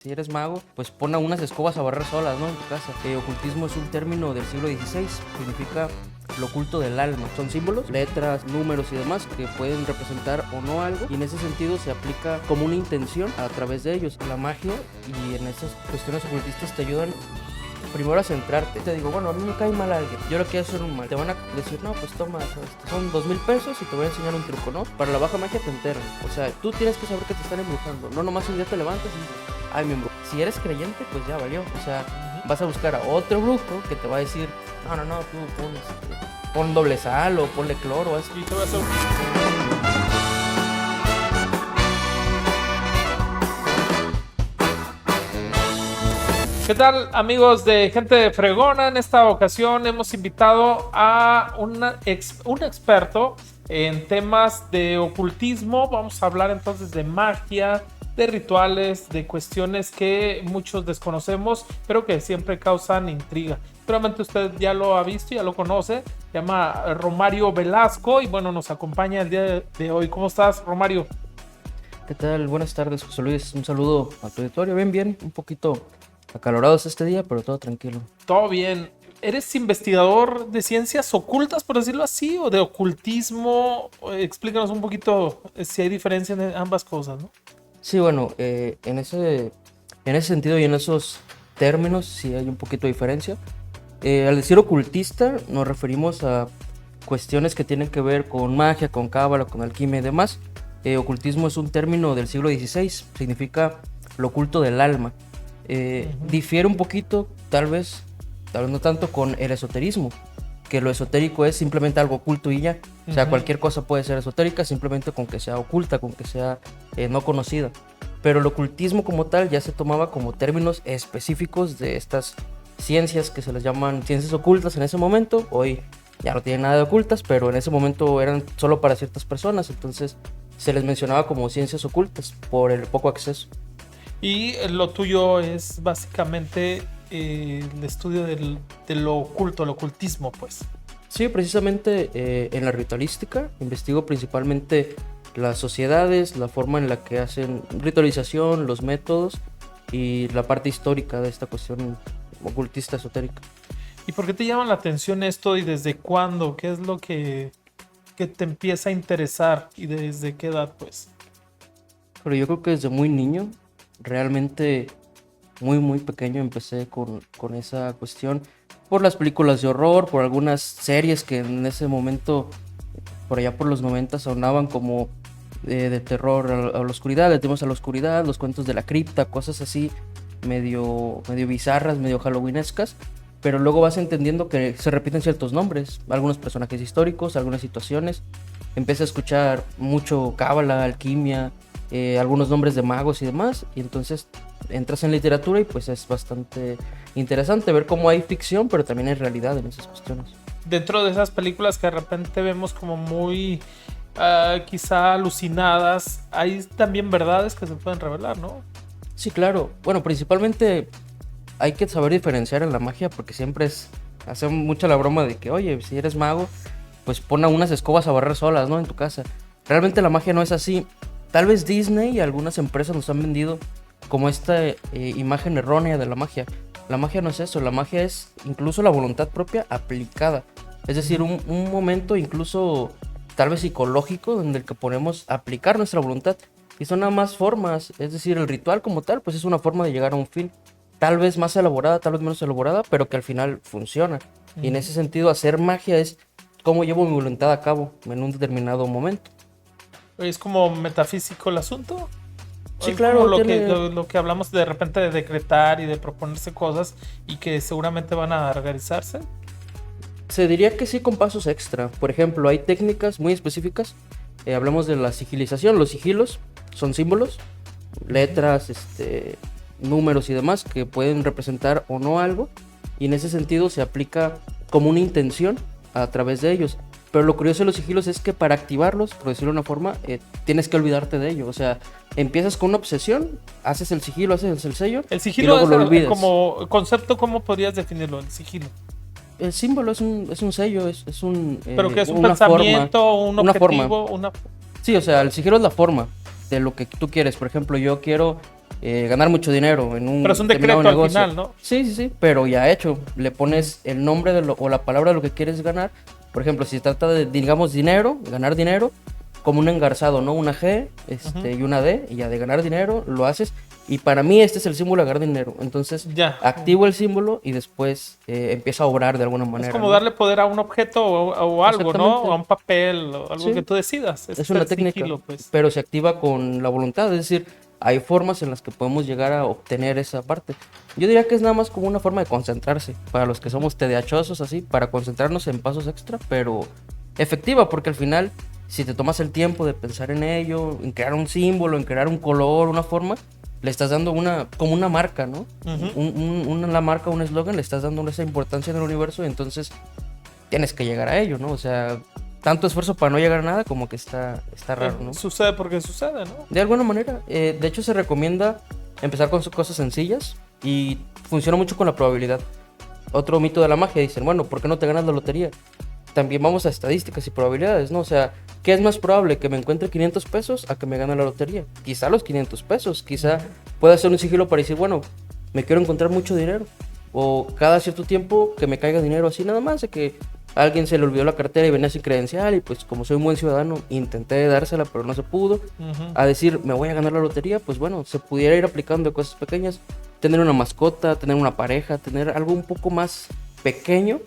Si eres mago, pues pon a unas escobas a barrer solas, ¿no? En tu casa. Ocultismo es un término del siglo XVI, significa lo oculto del alma. Son símbolos, letras, números y demás que pueden representar o no algo, y en ese sentido se aplica como una intención a través de ellos. La magia y en esas cuestiones ocultistas te ayudan primero a centrarte. Te digo, bueno, a mí me cae mal alguien, yo lo quiero hacer un mal. Te van a decir, no, pues toma, son 2,000 pesos y te voy a enseñar un truco, ¿no? Para la baja magia te enteran. O sea, tú tienes que saber que te están embrujando. No nomás un día te levantas y ay, mi embrujo. Si eres creyente, pues ya valió. O sea, vas a buscar a otro brujo que te va a decir, no, tú pon doble sal o ponle cloro. Así. Y te voy a hacer... ¿Qué tal, amigos de Gente Fregona? En esta ocasión hemos invitado a un experto en temas de ocultismo. Vamos a hablar entonces de magia, de rituales, de cuestiones que muchos desconocemos, pero que siempre causan intriga. Seguramente usted ya lo ha visto, ya lo conoce. Se llama Romario Velasco y bueno, nos acompaña el día de hoy. ¿Cómo estás, Romario? ¿Qué tal? Buenas tardes, José Luis. Un saludo a tu auditorio. Bien. Un poquito acalorados este día, pero todo tranquilo. Todo bien. ¿Eres investigador de ciencias ocultas, por decirlo así, o de ocultismo? Explícanos un poquito si hay diferencia en ambas cosas, ¿no? Sí, bueno, en ese sentido y en esos términos sí hay un poquito de diferencia. Al decir ocultista nos referimos a cuestiones que tienen que ver con magia, con cábala, con alquimia y demás. Ocultismo es un término del siglo XVI, significa lo oculto del alma. Difiere un poquito, tal vez no tanto, con el esoterismo, que lo esotérico es simplemente algo oculto y ya. O sea, cualquier cosa puede ser esotérica simplemente con que sea oculta, con que sea no conocida. Pero el ocultismo como tal ya se tomaba como términos específicos de estas ciencias que se les llaman ciencias ocultas en ese momento. Hoy ya no tienen nada de ocultas, pero en ese momento eran solo para ciertas personas. Entonces se les mencionaba como ciencias ocultas por el poco acceso. Y lo tuyo es básicamente el estudio de lo oculto, el ocultismo, pues. Sí, precisamente en la ritualística investigo principalmente las sociedades, la forma en la que hacen ritualización, los métodos y la parte histórica de esta cuestión ocultista esotérica. ¿Y por qué te llama la atención esto y desde cuándo? ¿Qué es lo que te empieza a interesar y desde qué edad, pues? Pero yo creo que desde muy niño, realmente muy pequeño empecé con esa cuestión por las películas de horror, por algunas series que en ese momento, por allá por los 90 sonaban como de terror a la oscuridad, le tenemos a la oscuridad, los cuentos de la cripta, cosas así medio bizarras, medio halloweenescas, pero luego vas entendiendo que se repiten ciertos nombres, algunos personajes históricos, algunas situaciones. Empecé a escuchar mucho cábala, alquimia, algunos nombres de magos y demás, y entonces entras en literatura y pues es bastante interesante ver cómo hay ficción, pero también hay realidad en esas cuestiones. Dentro de esas películas que de repente vemos como muy quizá alucinadas, hay también verdades que se pueden revelar, ¿no? Sí, claro. Bueno, principalmente hay que saber diferenciar en la magia porque siempre hacen mucha la broma de que, oye, si eres mago, pues pon a unas escobas a barrer solas, ¿no? En tu casa. Realmente la magia no es así. Tal vez Disney y algunas empresas nos han vendido como esta imagen errónea de la magia. La magia no es eso, la magia es incluso la voluntad propia aplicada. Es decir, un momento incluso tal vez psicológico en el que ponemos aplicar nuestra voluntad. Y son nada más formas, es decir, el ritual como tal, pues es una forma de llegar a un fin. Tal vez más elaborada, tal vez menos elaborada, pero que al final funciona. Y en ese sentido, hacer magia es cómo llevo mi voluntad a cabo en un determinado momento. ¿Es como metafísico el asunto? Sí, Es claro. como lo que hablamos de repente de decretar y de proponerse cosas y que seguramente van a realizarse. Se diría que sí, con pasos extra. Por ejemplo, hay técnicas muy específicas. Hablamos de la sigilización. Los sigilos son símbolos, letras, números y demás que pueden representar o no algo. Y en ese sentido se aplica como una intención a través de ellos. Pero lo curioso de los sigilos es que para activarlos, por decirlo de una forma, tienes que olvidarte de ello. O sea, empiezas con una obsesión, haces el sigilo, haces el sello. El sigilo y luego lo olvidas. como concepto, ¿cómo podrías definirlo? El sigilo. El símbolo es un sello, es un... ¿Pero que es un una pensamiento, forma, un una objetivo? forma. Sí, o sea, el sigilo es la forma de lo que tú quieres. Por ejemplo, yo quiero ganar mucho dinero en un Pero es un determinado decreto al negocio. final, ¿no? Sí, sí, sí, pero ya hecho. Le pones el nombre o la palabra de lo que quieres ganar. Por ejemplo, si se trata de, digamos, dinero, ganar dinero, como un engarzado, ¿no? Una G y una D, y ya de ganar dinero lo haces. Y para mí este es el símbolo de ganar dinero. Entonces Ya. activo el símbolo y después empieza a obrar de alguna manera. Es como ¿no? darle poder a un objeto o algo, ¿no? Exactamente. O a un papel o algo Sí. que tú decidas. Es una el técnica, sigilo, pues. pero se activa con la voluntad. Es decir, hay formas en las que podemos llegar a obtener esa parte. Yo diría que es nada más como una forma de concentrarse. Para los que somos tediachosos así, para concentrarnos en pasos extra, pero efectiva, porque al final, si te tomas el tiempo de pensar en ello, en crear un símbolo, en crear un color, una forma, le estás dando como una marca, ¿no? Ujú. La marca, un eslogan, le estás dando esa importancia en el universo y entonces tienes que llegar a ello, ¿no? O sea, tanto esfuerzo para no llegar a nada como que está raro, ¿no? Sucede porque sucede, ¿no? De alguna manera, de hecho se recomienda empezar con cosas sencillas y funciona mucho con la probabilidad. Otro mito de la magia, dicen, bueno, ¿por qué no te ganas la lotería? También vamos a estadísticas y probabilidades, ¿no? O sea, ¿qué es más probable? ¿Que me encuentre 500 pesos a que me gane la lotería? Quizá los 500 pesos, quizá pueda ser un sigilo para decir, bueno, me quiero encontrar mucho dinero. O cada cierto tiempo que me caiga dinero así nada más, de que a alguien se le olvidó la cartera y venía sin credencial y pues como soy un buen ciudadano intenté dársela pero no se pudo. Ujú. A decir, me voy a ganar la lotería, pues bueno, se pudiera ir aplicando cosas pequeñas. Tener una mascota, tener una pareja, tener algo un poco más pequeño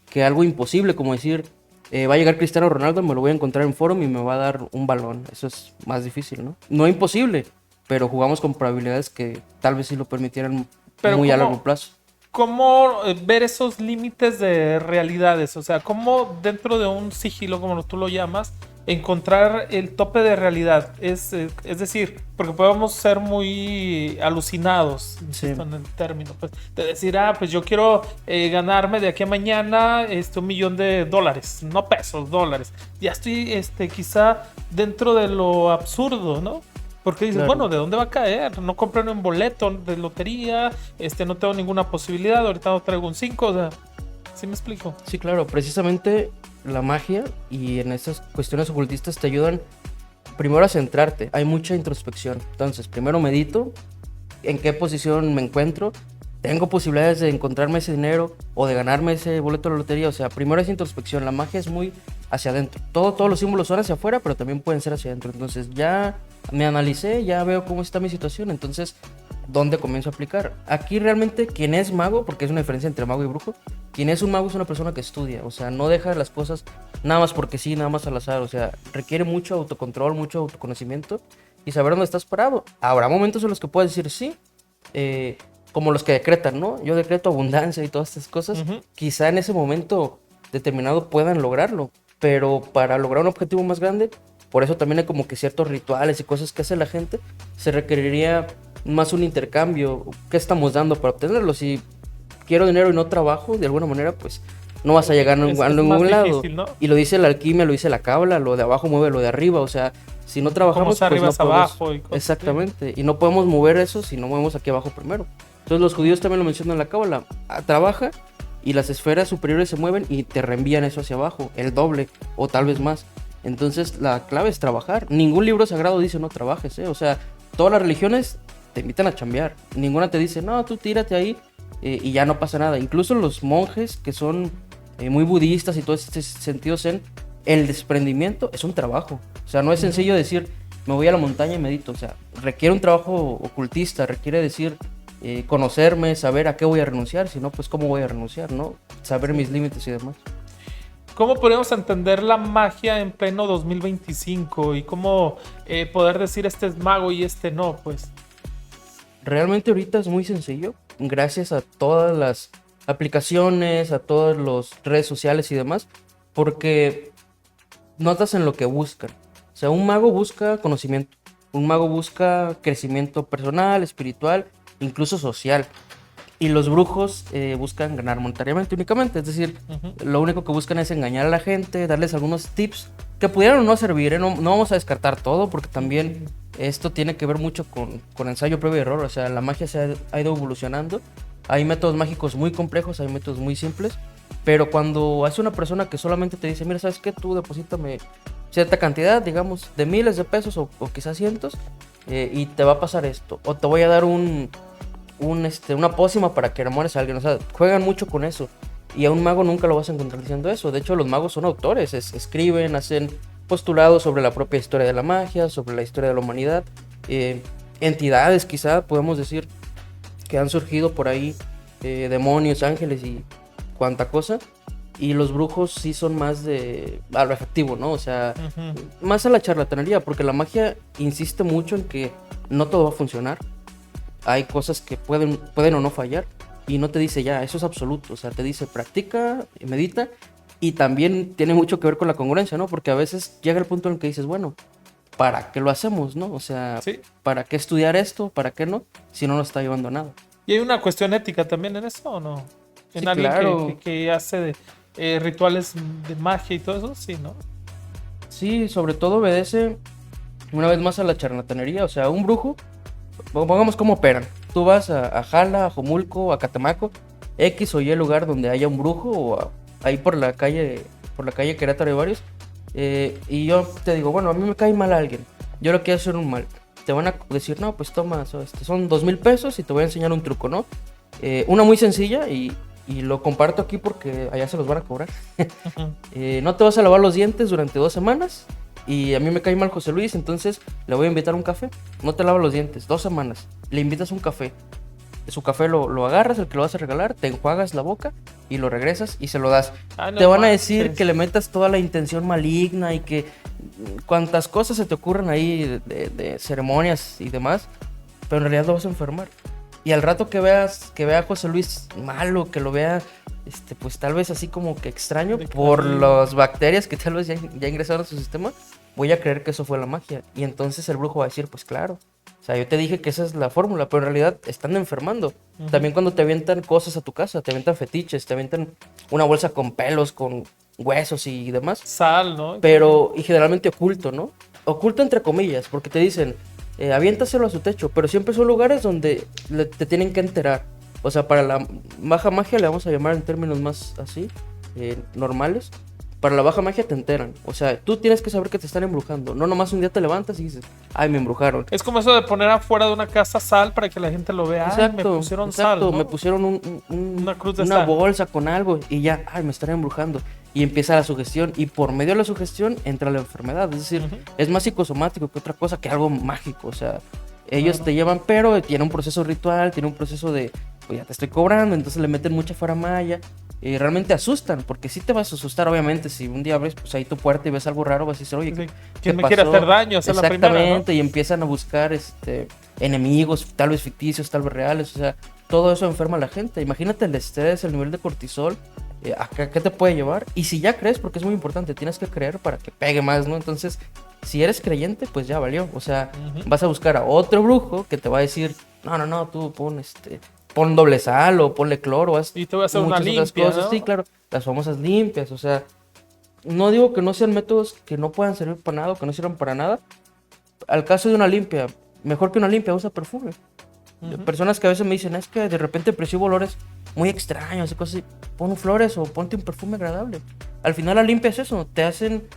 que algo imposible, como decir, va a llegar Cristiano Ronaldo, me lo voy a encontrar en Forum y me va a dar un balón. Eso es más difícil, ¿no? No imposible, pero jugamos con probabilidades que tal vez sí lo permitieran Pero muy a ¿cómo? largo plazo. ¿Cómo ver esos límites de realidades? O sea, ¿cómo dentro de un sigilo, como tú lo llamas, encontrar el tope de realidad? Es decir, porque podemos ser muy alucinados, insisto en el término, pues, de decir, pues yo quiero ganarme de aquí a mañana $1,000,000, no pesos, dólares. Ya estoy quizá dentro de lo absurdo, ¿no? Porque dices, Claro. bueno, ¿de dónde va a caer? No compré un boleto de lotería, no tengo ninguna posibilidad, ahorita no traigo un 5, o sea, ¿sí me explico? Sí, claro, precisamente la magia y en estas cuestiones ocultistas te ayudan primero a centrarte. Hay mucha introspección. Entonces, primero medito en qué posición me encuentro. Tengo posibilidades de encontrarme ese dinero o de ganarme ese boleto de la lotería. O sea, primero es introspección. La magia es muy hacia adentro. Todos los símbolos son hacia afuera, pero también pueden ser hacia adentro. Entonces, ya me analicé, ya veo cómo está mi situación. Entonces, ¿dónde comienzo a aplicar? Aquí realmente quien es mago, porque es una diferencia entre mago y brujo, quien es un mago es una persona que estudia, o sea, no deja las cosas nada más porque sí, nada más al azar, o sea, requiere mucho autocontrol, mucho autoconocimiento y saber dónde estás parado. Habrá momentos en los que puedes decir sí, como los que decretan, ¿no? Yo decreto abundancia y todas estas cosas, Ujú. quizá en ese momento determinado puedan lograrlo, pero para lograr un objetivo más grande, por eso también hay como que ciertos rituales y cosas que hace la gente, se requeriría más un intercambio. ¿Qué estamos dando para obtenerlo? Si quiero dinero y no trabajo, de alguna manera, pues no vas a llegar a Es ningún más lado. difícil, ¿no? Y lo dice la alquimia, lo dice la cábala, lo de abajo mueve lo de arriba, o sea, si no trabajamos, Como arriba pues es no podemos. abajo y cosas así. Exactamente, y no podemos mover eso si no movemos aquí abajo primero. Entonces los judíos también lo mencionan en la cábala, trabaja y las esferas superiores se mueven y te reenvían eso hacia abajo, el doble o tal vez más. Entonces la clave es trabajar. Ningún libro sagrado dice no trabajes, ¿eh? O sea, todas las religiones te invitan a chambear. Ninguna te dice, no, tú tírate ahí y ya no pasa nada. Incluso los monjes que son muy budistas y todo este sentido zen, el desprendimiento es un trabajo. O sea, no es sencillo decir, me voy a la montaña y medito. O sea, requiere un trabajo ocultista, requiere decir, conocerme, saber a qué voy a renunciar. Si no, pues cómo voy a renunciar, ¿no? Saber mis límites y demás. ¿Cómo podemos entender la magia en pleno 2025 y cómo poder decir este es mago y este no? Pues Realmente ahorita es muy sencillo, gracias a todas las aplicaciones, a todas las redes sociales y demás, porque notas en lo que buscan. O sea, un mago busca conocimiento, un mago busca crecimiento personal, espiritual, incluso social. Y los brujos buscan ganar monetariamente únicamente, es decir, lo único que buscan es engañar a la gente, darles algunos tips que pudieran o no servir, ¿eh? No vamos a descartar todo porque también esto tiene que ver mucho con ensayo previo y error, o sea, la magia ha ido evolucionando, hay métodos mágicos muy complejos, hay métodos muy simples, pero cuando hace una persona que solamente te dice, mira, ¿sabes qué? Tú deposítame cierta cantidad, digamos, de miles de pesos o quizás cientos, y te va a pasar esto, o te voy a dar una pócima para que enamores a alguien. O sea, juegan mucho con eso. Y a un mago nunca lo vas a encontrar diciendo eso. De hecho, los magos son autores, escriben, hacen postulados sobre la propia historia de la magia, sobre la historia de la humanidad. Entidades, quizá, podemos decir, que han surgido por ahí, demonios, ángeles y cuanta cosa. Y los brujos sí son más a lo efectivo, ¿no? O sea, más a la charlatanería, porque la magia insiste mucho en que no todo va a funcionar. Hay cosas que pueden o no fallar, y no te dice ya, eso es absoluto. O sea, te dice practica, medita, y también tiene mucho que ver con la congruencia, ¿no? Porque a veces llega el punto en el que dices, bueno, ¿para qué lo hacemos, no? O sea, Sí. ¿para qué estudiar esto? ¿Para qué no? Si no nos está llevando a nada. ¿Y hay una cuestión ética también en eso o no? En Sí, alguien claro. que hace rituales de magia y todo eso, sí, ¿no? Sí, sobre todo obedece una vez más a la charlatanería. O sea, un brujo, pongamos cómo operan. Tú vas a Jala, a Jomulco, a Catemaco, X o Y lugar donde haya un brujo, ahí por la calle Querétaro hay varios. Y yo te digo, bueno, a mí me cae mal alguien, yo lo quiero hacer un mal. Te van a decir, no, pues toma, son 2,000 pesos y te voy a enseñar un truco, ¿no? Una muy sencilla y lo comparto aquí porque allá se los van a cobrar. No te vas a lavar los dientes durante 2 semanas. Y a mí me cae mal José Luis, entonces le voy a invitar a un café. No te lavas los dientes, 2 semanas. Le invitas un café. Su café lo agarras, el que lo vas a regalar, te enjuagas la boca y lo regresas y se lo das. Ah, no Te van a manches. decir que le metas toda la intención maligna y que cuantas cosas se te ocurran ahí de ceremonias y demás, pero en realidad lo vas a enfermar. Y al rato que vea a José Luis malo, que lo vea, pues tal vez así como que extraño por las bacterias que tal vez ya ingresaron a su sistema, voy a creer que eso fue la magia. Y entonces el brujo va a decir, pues claro. O sea, yo te dije que esa es la fórmula, pero en realidad están enfermando. También cuando te avientan cosas a tu casa, te avientan fetiches, te avientan una bolsa con pelos, con huesos y demás. Sal, ¿no? Pero, y generalmente oculto, ¿no? Oculto entre comillas, porque te dicen, aviéntaselo a su techo, pero siempre son lugares donde te tienen que enterar. O sea, para la baja magia le vamos a llamar en términos más así, normales. Para la baja magia te enteran. O sea, tú tienes que saber que te están embrujando. No nomás un día te levantas y dices, ay, me embrujaron. Es como eso de poner afuera de una casa sal para que la gente lo vea. Ay, me pusieron sal, ¿no? Me pusieron Una cruz de una sal. bolsa con algo y ya, ay, me están embrujando. Y empieza la sugestión y por medio de la sugestión entra la enfermedad. Es decir, es más psicosomático que otra cosa, que algo mágico. O sea, ellos te llevan, pero tiene un proceso ritual, tiene un proceso de, pues ya te estoy cobrando, entonces le meten mucha faramalla. Y realmente asustan, porque sí te vas a asustar, obviamente. Si un día abres pues ahí tu puerta y ves algo raro, vas a decir, oye, ¿quién me quiere hacer daño? Esa es la primera, ¿no? Exactamente, y empiezan a buscar enemigos, tal vez ficticios, tal vez reales. O sea, todo eso enferma a la gente. Imagínate el estrés, el nivel de cortisol, ¿a qué te puede llevar? Y si ya crees, porque es muy importante, tienes que creer para que pegue más, ¿no? Entonces, si eres creyente, pues ya valió. O sea, vas a buscar a otro brujo que te va a decir, no, tú pon doble sal o ponle cloro. Y te voy a hacer una muchas otras limpia, cosas. ¿no? Sí, claro, las famosas limpias. O sea, no digo que no sean métodos que no puedan servir para nada o que no sirvan para nada. Al caso de una limpia, mejor que una limpia, usa perfume. Personas que a veces me dicen, es que de repente percibo olores muy extraños y cosas así. Pon flores o ponte un perfume agradable. Al final la limpia es eso, te hacen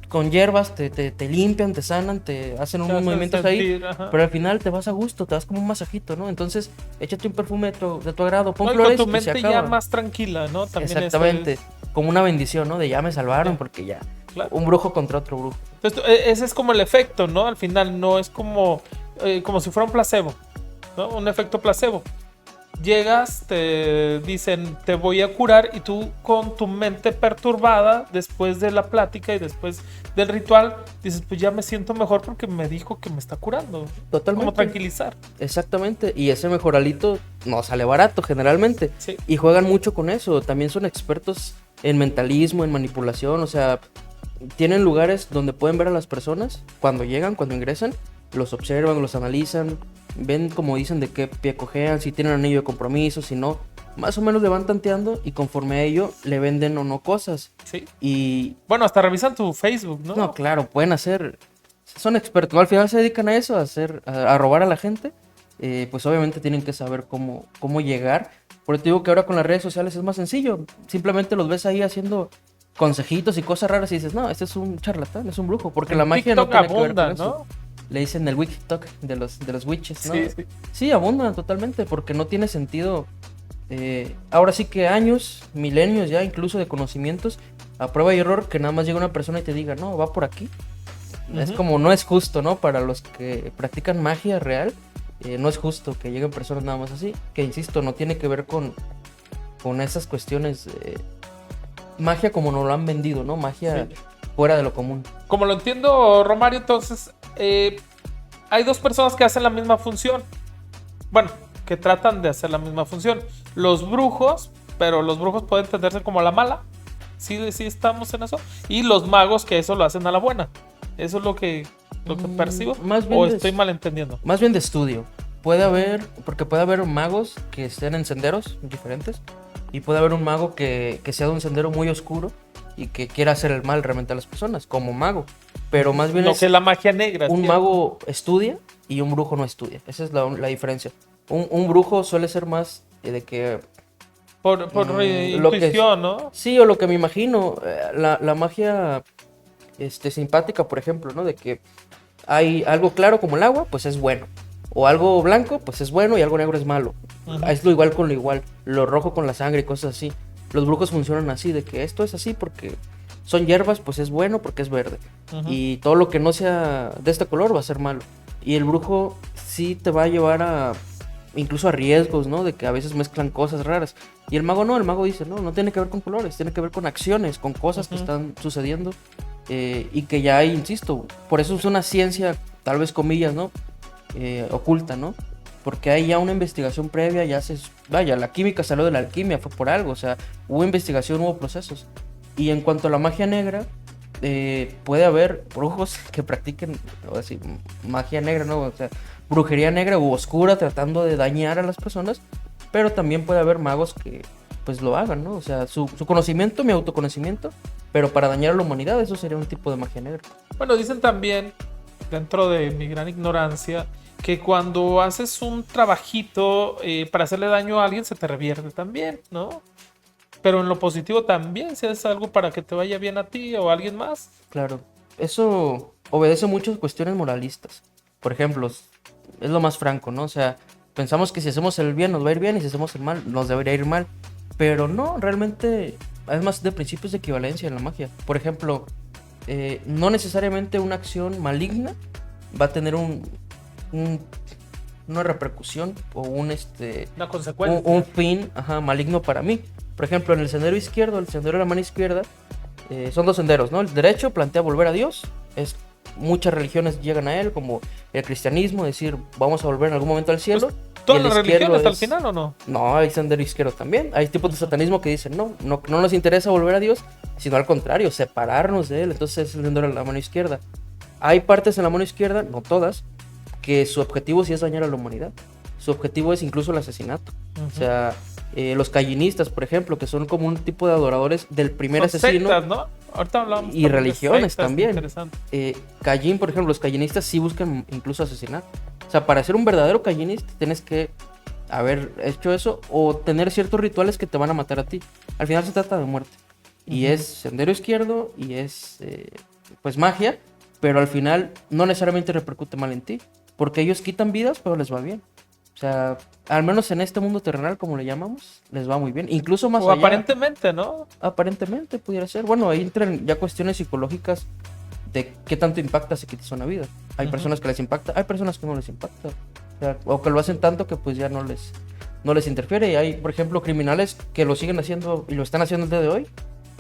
con hierbas, te limpian, te sanan, te hacen unos movimientos ahí, pero al final te vas a gusto, te das como un masajito, ¿no? Entonces, échate un perfume de tu agrado, pon flores con tu y se mente acaba. ya más tranquila, ¿no? También exactamente, como una bendición, ¿no? De ya me salvaron porque ya, claro. Un brujo contra otro brujo. Entonces, ese es como el efecto, ¿no? Al final no es como si fuera un placebo, ¿no? Un efecto placebo. Llegas, te dicen, te voy a curar, y tú con tu mente perturbada, después de la plática y después del ritual, dices, pues ya me siento mejor porque me dijo que me está curando. Totalmente. Como tranquilizar. Exactamente, y ese mejoralito no sale barato generalmente. Sí. Y juegan mucho con eso, también son expertos en mentalismo, en manipulación. O sea, tienen lugares donde pueden ver a las personas cuando llegan, cuando ingresan, los observan, los analizan, ven, como dicen, de qué pie cojean, si tienen anillo de compromiso, si no, más o menos le van tanteando y conforme a ello le venden o no cosas. Sí. Y bueno, hasta revisan tu Facebook, ¿no? no, claro, pueden hacer, son expertos, ¿no? Al final se dedican a eso, a robar a la gente. Pues obviamente tienen que saber cómo llegar. Por eso te digo que ahora con las redes sociales es más sencillo, simplemente los ves ahí haciendo consejitos y cosas raras y dices, no, este es un charlatán, es un brujo, porque la magia no TikTok tiene que ver con abunda, eso. ¿no? le dicen el witch talk de los witches, ¿no? Sí, sí. Sí, abundan totalmente, porque no tiene sentido. Ahora sí que años, milenios ya, incluso de conocimientos, a prueba y error, que nada más llega una persona y te diga, no, va por aquí. Es como, no es justo, ¿no? Para los que practican magia real, no es justo que lleguen personas nada más así. Que insisto, no tiene que ver con esas cuestiones de magia como nos lo han vendido, ¿no? Magia Sí. fuera de lo común. Como lo entiendo, Romario, entonces hay dos personas que hacen la misma función. Bueno, que tratan de hacer la misma función. Los brujos, pero los brujos pueden entenderse como a la mala. Sí, sí estamos en eso. Y los magos que eso lo hacen a la buena. Eso es lo que percibo. Más bien ¿O de- estoy malentendiendo? Más bien de estudio. Porque puede haber magos que estén en senderos diferentes. Y puede haber un mago que sea de un sendero muy oscuro y que quiera hacer el mal realmente a las personas, como mago. Pero más bien Lo es que es la magia negra. un ¿sí? mago estudia y un brujo no estudia. Esa es la diferencia. Un brujo suele ser más de que... Por lo que intuición, ¿no? Sí, o lo que me imagino, la magia simpática, por ejemplo, ¿no? De que hay algo claro como el agua, pues es bueno. O algo blanco, pues es bueno y algo negro es malo. Ujú. Es lo igual con lo igual. Lo rojo con la sangre y cosas así. Los brujos funcionan así, de que esto es así porque son hierbas, pues es bueno porque es verde. Ujú. Y todo lo que no sea de este color va a ser malo. Y el brujo sí te va a llevar a incluso a riesgos, ¿no? De que a veces mezclan cosas raras. Y el mago no, el mago dice, no tiene que ver con colores, tiene que ver con acciones, con cosas que Ujú. están sucediendo. Y que ya hay, insisto, por eso es una ciencia, tal vez comillas, ¿no? Oculta, ¿no? Porque hay ya una investigación previa, vaya, la química salió de la alquimia, fue por algo, o sea, hubo investigación, hubo procesos. Y en cuanto a la magia negra, puede haber brujos que practiquen, o así, magia negra, ¿no? O sea, brujería negra u oscura tratando de dañar a las personas, pero también puede haber magos que pues lo hagan, ¿no? O sea, su conocimiento, mi autoconocimiento, pero para dañar a la humanidad, eso sería un tipo de magia negra. Bueno, dicen también, dentro de mi gran ignorancia, que cuando haces un trabajito para hacerle daño a alguien se te revierte también, ¿no? Pero en lo positivo también, si haces algo para que te vaya bien a ti o a alguien más. Claro, eso obedece muchas cuestiones moralistas. Por ejemplo, es lo más franco, ¿no? O sea, pensamos que si hacemos el bien nos va a ir bien y si hacemos el mal nos debería ir mal. Pero no, realmente es más de principios de equivalencia en la magia. Por ejemplo, no necesariamente una acción maligna va a tener una repercusión o Una consecuencia. un fin maligno para mí. Por ejemplo, en el sendero izquierdo, el sendero de la mano izquierda, son dos senderos, ¿no? El derecho plantea volver a Dios. Muchas religiones llegan a él, como el cristianismo, decir, vamos a volver en algún momento al cielo. Pues, ¿todas Y el las izquierdo religiones al final o no? No, hay sendero izquierdo también. Hay tipos de satanismo que dicen, no nos interesa volver a Dios, sino al contrario, separarnos de él. Entonces es el sendero de la mano izquierda. Hay partes en la mano izquierda, no todas, que su objetivo sí es dañar a la humanidad. Su objetivo es incluso el asesinato. Ujú. O sea, los callinistas, por ejemplo, que son como un tipo de adoradores del primer Son asesino. sectas, ¿no? Ahorita hablamos Y también de religiones sectas, también. interesante. Callín, por ejemplo, los callinistas sí buscan incluso asesinar. O sea, para ser un verdadero callinista tienes que haber hecho eso o tener ciertos rituales que te van a matar a ti. Al final se trata de muerte. Y Ujú. es sendero izquierdo y es pues magia, pero al final no necesariamente repercute mal en ti. Porque ellos quitan vidas, pero les va bien. O sea, al menos en este mundo terrenal, como le llamamos, les va muy bien. Incluso más O allá. aparentemente, ¿no? Aparentemente pudiera ser. Bueno, ahí entran ya cuestiones psicológicas de qué tanto impacta si quitas una vida. Hay Ujú. personas que les impacta, hay personas que no les impacta. O sea, o que lo hacen tanto que pues ya no les interfiere. Y hay, por ejemplo, criminales que lo siguen haciendo y lo están haciendo el día de hoy.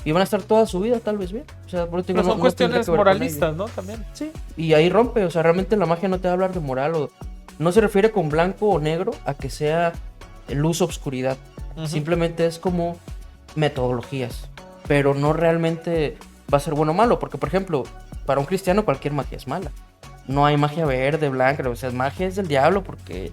Y van a estar toda su vida tal vez bien. O sea, por eso digo, Pero son no tendría cuestiones que ver con ello. moralistas, ¿no? También. Sí, y ahí rompe. O sea, realmente la magia no te va a hablar de moral o no se refiere con blanco o negro a que sea luz o obscuridad. Ujú. Simplemente es como metodologías, pero no realmente va a ser bueno o malo, porque por ejemplo, para un cristiano cualquier magia es mala. No hay magia verde, blanca, o sea, magia es del diablo porque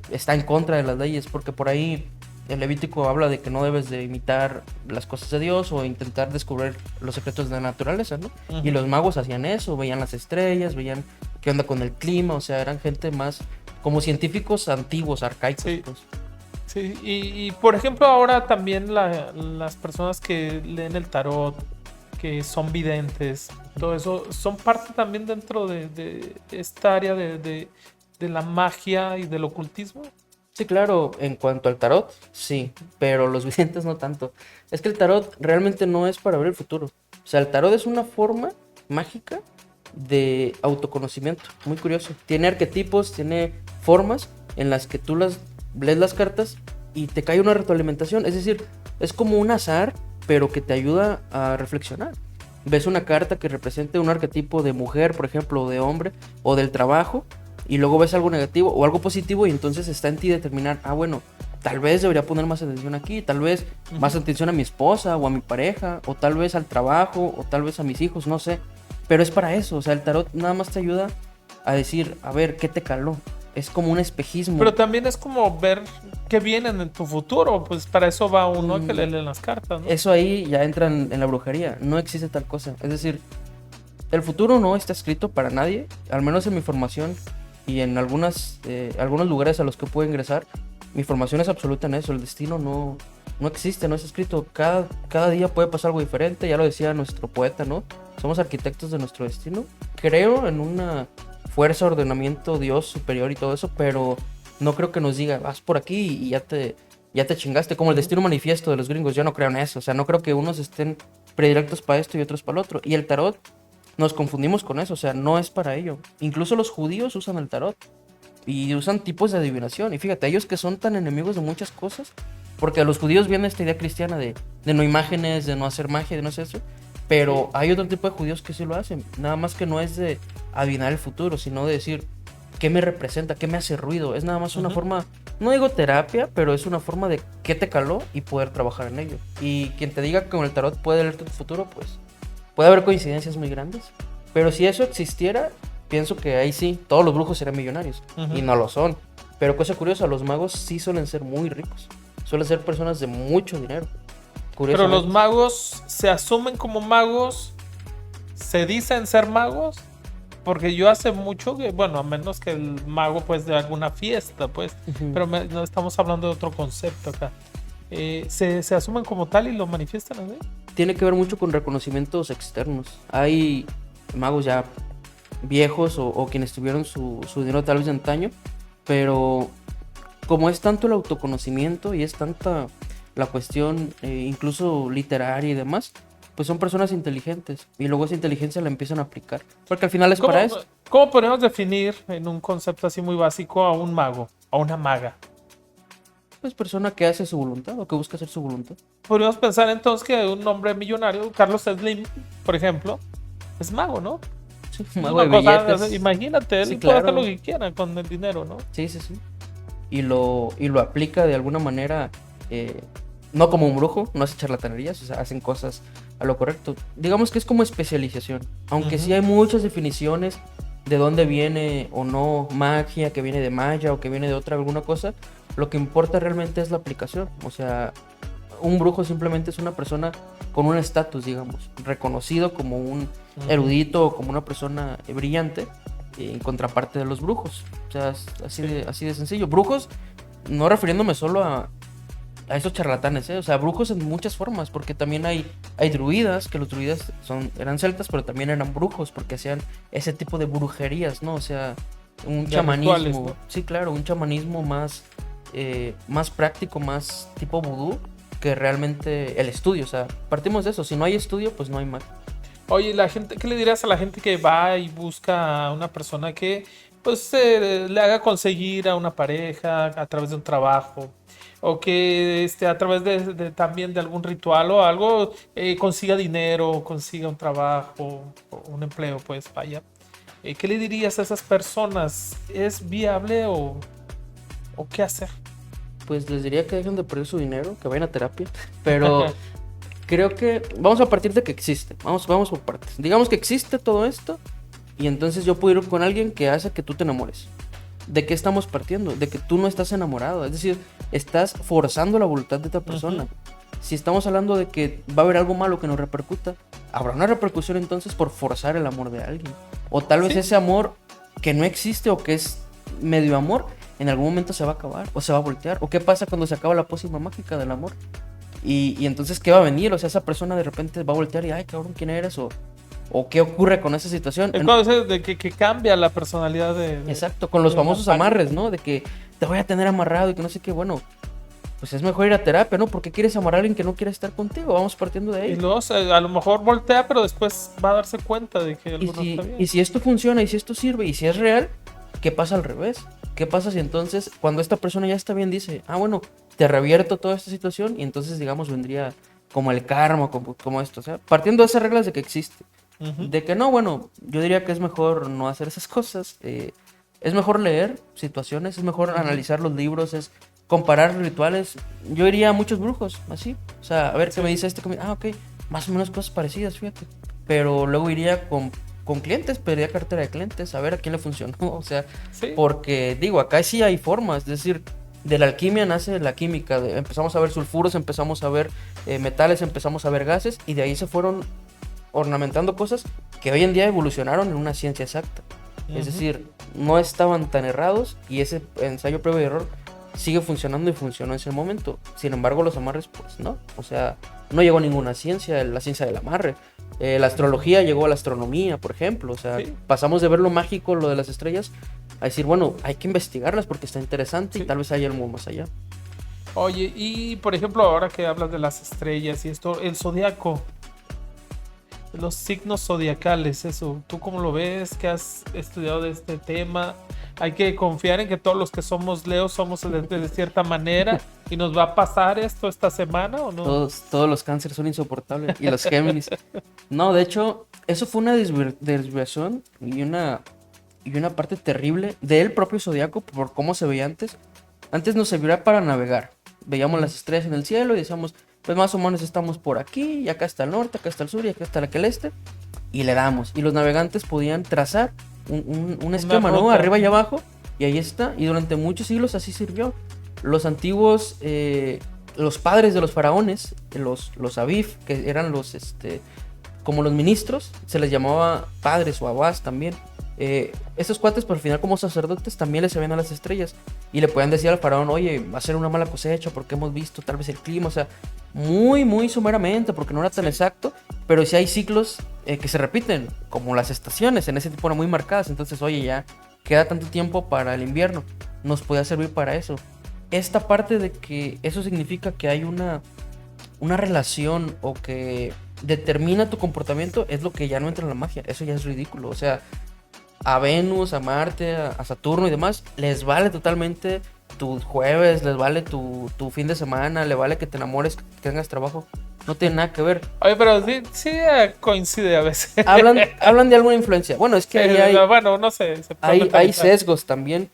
está en contra de las leyes, porque por ahí el Levítico habla de que no debes de imitar las cosas de Dios o intentar descubrir los secretos de la naturaleza, ¿no? Ujú. Y los magos hacían eso, veían las estrellas, veían qué onda con el clima, o sea, eran gente más como científicos antiguos, arcaicos. Sí. Pues. Sí, y, por ejemplo ahora también las personas que leen el tarot, que son videntes, todo eso, son parte también dentro de esta área de la magia y del ocultismo. Sí, claro, en cuanto al tarot, sí, pero los videntes no tanto. Es que el tarot realmente no es para ver el futuro. O sea, el tarot es una forma mágica de autoconocimiento, muy curioso. Tiene arquetipos, tiene formas en las que tú lees las cartas y te cae una retroalimentación. Es decir, es como un azar, pero que te ayuda a reflexionar. Ves una carta que represente un arquetipo de mujer, por ejemplo, o de hombre, o del trabajo, y luego ves algo negativo o algo positivo, y entonces está en ti determinar, bueno, tal vez debería poner más atención aquí, tal vez más atención a mi esposa o a mi pareja, o tal vez al trabajo, o tal vez a mis hijos, no sé. Pero es para eso, o sea, el tarot nada más te ayuda a decir, a ver, ¿qué te caló? Es como un espejismo. Pero también es como ver qué viene en tu futuro, pues para eso va uno a que le leen las cartas, ¿no? Eso ahí ya entra en la brujería, no existe tal cosa. Es decir, el futuro no está escrito para nadie, al menos en mi formación y en algunos lugares a los que puedo ingresar. Mi formación es absoluta en eso, el destino no existe, no es escrito. Cada día puede pasar algo diferente, ya lo decía nuestro poeta, ¿no? Somos arquitectos de nuestro destino. Creo en una fuerza, ordenamiento, Dios superior y todo eso, pero no creo que nos diga, vas por aquí y ya te chingaste, como el destino manifiesto de los gringos. Yo no creo en eso, o sea, no creo que unos estén predilectos para esto y otros para lo otro. Y el tarot, nos confundimos con eso, o sea, no es para ello. Incluso los judíos usan el tarot y usan tipos de adivinación. Y fíjate, ellos que son tan enemigos de muchas cosas, porque a los judíos viene esta idea cristiana de no imágenes, de no hacer magia, de no hacer eso. Pero hay otro tipo de judíos que sí lo hacen. Nada más que no es de adivinar el futuro, sino de decir qué me representa, qué me hace ruido. Es nada más una forma, no digo terapia, pero es una forma de qué te caló y poder trabajar en ello. Y quien te diga que con el tarot puede leer tu futuro, pues puede haber coincidencias muy grandes. Pero si eso existiera, pienso que ahí sí, todos los brujos serían millonarios. Y no lo son. Pero cosa curiosa, los magos sí suelen ser muy ricos. Suelen ser personas de mucho dinero. Pero los magos se asumen como magos, se dicen ser magos, porque yo hace mucho que, bueno, a menos que el mago pues de alguna fiesta, pues, pero no estamos hablando de otro concepto acá. Se asumen como tal y lo manifiestan así. Tiene que ver mucho con reconocimientos externos. Hay magos ya viejos o quienes tuvieron su dinero tal vez de antaño, pero como es tanto el autoconocimiento y es tanta la cuestión incluso literaria y demás, pues son personas inteligentes y luego esa inteligencia la empiezan a aplicar, porque al final es para eso. ¿Cómo podemos definir en un concepto así muy básico a un mago, a una maga? Pues persona que hace su voluntad o que busca hacer su voluntad. Podríamos pensar entonces que un hombre millonario, Carlos Slim, por ejemplo, es mago, ¿no? Sí, mago de billetes. Imagínate, él Sí, puede claro. hacer lo que quiera con el dinero, ¿no? Sí. Y lo aplica de alguna manera, no como un brujo, no hace charlatanerías, o sea, hacen cosas a lo correcto. Digamos que es como especialización, aunque sí hay muchas definiciones de dónde viene o no magia, que viene de maya o que viene de otra alguna cosa. Lo que importa realmente es la aplicación. O sea, un brujo simplemente es una persona con un estatus, digamos, reconocido como un erudito o como una persona brillante, en contraparte de los brujos. O sea, es así de sencillo. Brujos, no refiriéndome solo a esos charlatanes, ¿eh? O sea, brujos en muchas formas, porque también hay druidas, que los druidas eran celtas, pero también eran brujos, porque hacían ese tipo de brujerías, ¿no? O sea, un chamanismo. Rituales, ¿no? Sí, claro, un chamanismo más práctico, más tipo vudú, que realmente el estudio. O sea, partimos de eso. Si no hay estudio, pues no hay magia. Oye, la gente, ¿qué le dirías a la gente que va y busca a una persona que pues le haga conseguir a una pareja a través de un trabajo? O que a través de también de algún ritual o algo consiga dinero, consiga un trabajo, o un empleo, pues vaya. ¿Qué le dirías a esas personas? ¿Es viable o qué hacer? Pues les diría que dejen de perder su dinero, que vayan a terapia. Pero creo que vamos a partir de que existe. Vamos por partes. Digamos que existe todo esto y entonces yo puedo ir con alguien que hace que tú te enamores. ¿De qué estamos partiendo? De que tú no estás enamorado. Es decir, estás forzando la voluntad de otra persona. Si estamos hablando de que va a haber algo malo que nos repercuta, habrá una repercusión entonces por forzar el amor de alguien. O tal vez ese amor que no existe o que es medio amor, en algún momento se va a acabar o se va a voltear. ¿O qué pasa cuando se acaba la pócima mágica del amor? Y entonces, ¿qué va a venir? O sea, esa persona de repente va a voltear y, ay, cabrón, ¿quién eres? O o qué ocurre con esa situación. Es cuando dices de que cambia la personalidad Exacto, con los famosos amarres, ¿no? De que te voy a tener amarrado y que no sé qué, bueno, pues es mejor ir a terapia, ¿no? ¿Por qué quieres amarrar a alguien que no quiere estar contigo? Vamos partiendo de ahí. Y luego a lo mejor voltea, pero después va a darse cuenta de que algo no está bien. Y si esto funciona, y si esto sirve, y si es real, ¿qué pasa al revés? ¿Qué pasa si entonces, cuando esta persona ya está bien, dice, bueno, te revierto toda esta situación, y entonces, digamos, vendría como el karma, como esto, o sea, partiendo de esas reglas de que existe, de que no, bueno, yo diría que es mejor no hacer esas cosas, es mejor leer situaciones, es mejor analizar los libros, es comparar rituales. Yo iría a muchos brujos, así, o sea, a ver qué me dice este, ok, más o menos cosas parecidas, fíjate, pero luego iría con clientes, pediría cartera de clientes, a ver a quién le funcionó, o sea, porque digo, acá sí hay formas, es decir, de la alquimia nace la química, empezamos a ver sulfuros, empezamos a ver metales, empezamos a ver gases, y de ahí se fueron ornamentando cosas que hoy en día evolucionaron en una ciencia exacta. Es decir, no estaban tan errados y ese ensayo, prueba y error sigue funcionando y funcionó en ese momento. Sin embargo, los amarres, pues no. O sea, no llegó a ninguna ciencia, la ciencia del amarre. La astrología llegó a la astronomía, por ejemplo. O sea, pasamos de ver lo mágico, lo de las estrellas, a decir, bueno, hay que investigarlas porque está interesante y tal vez haya algo más allá. Oye, y por ejemplo, ahora que hablas de las estrellas y esto, el zodiaco, los signos zodiacales, eso, ¿tú cómo lo ves? ¿Qué has estudiado de este tema? Hay que confiar en que todos los que somos Leo somos de cierta manera y nos va a pasar esto esta semana, ¿o no? Todos los cánceres son insoportables y los Géminis. No, de hecho, eso fue una desviación y una parte terrible del propio zodiaco por cómo se veía antes. Antes nos servía para navegar. Veíamos las estrellas en el cielo y decíamos, pues más o menos estamos por aquí, y acá está el norte, acá está el sur y acá está el este, y le damos. Y los navegantes podían trazar un esquema, ¿no? Arriba y abajo, y ahí está. Y durante muchos siglos así sirvió. Los antiguos, los padres de los faraones, los Abif, que eran como los ministros, se les llamaba padres o abás también. Esos cuates, por al final, como sacerdotes, también les sabían a las estrellas y le podían decir al faraón, oye, va a ser una mala cosecha porque hemos visto tal vez el clima, o sea, muy, muy sumeramente, porque no era tan exacto, pero sí hay ciclos que se repiten, como las estaciones, en ese tipo eran muy marcadas. Entonces, oye, ya queda tanto tiempo para el invierno, nos podía servir para eso. Esta parte de que eso significa que hay una relación o que determina tu comportamiento es lo que ya no entra en la magia. Eso ya es ridículo. O sea, a Venus, a Marte, a Saturno y demás, les vale totalmente tu jueves, les vale tu fin de semana, le vale que te enamores, que tengas trabajo. No tiene nada que ver. Oye, pero sí coincide a veces. Hablan de alguna influencia. Bueno, es que ahí bueno, no sé. Hay sesgos también.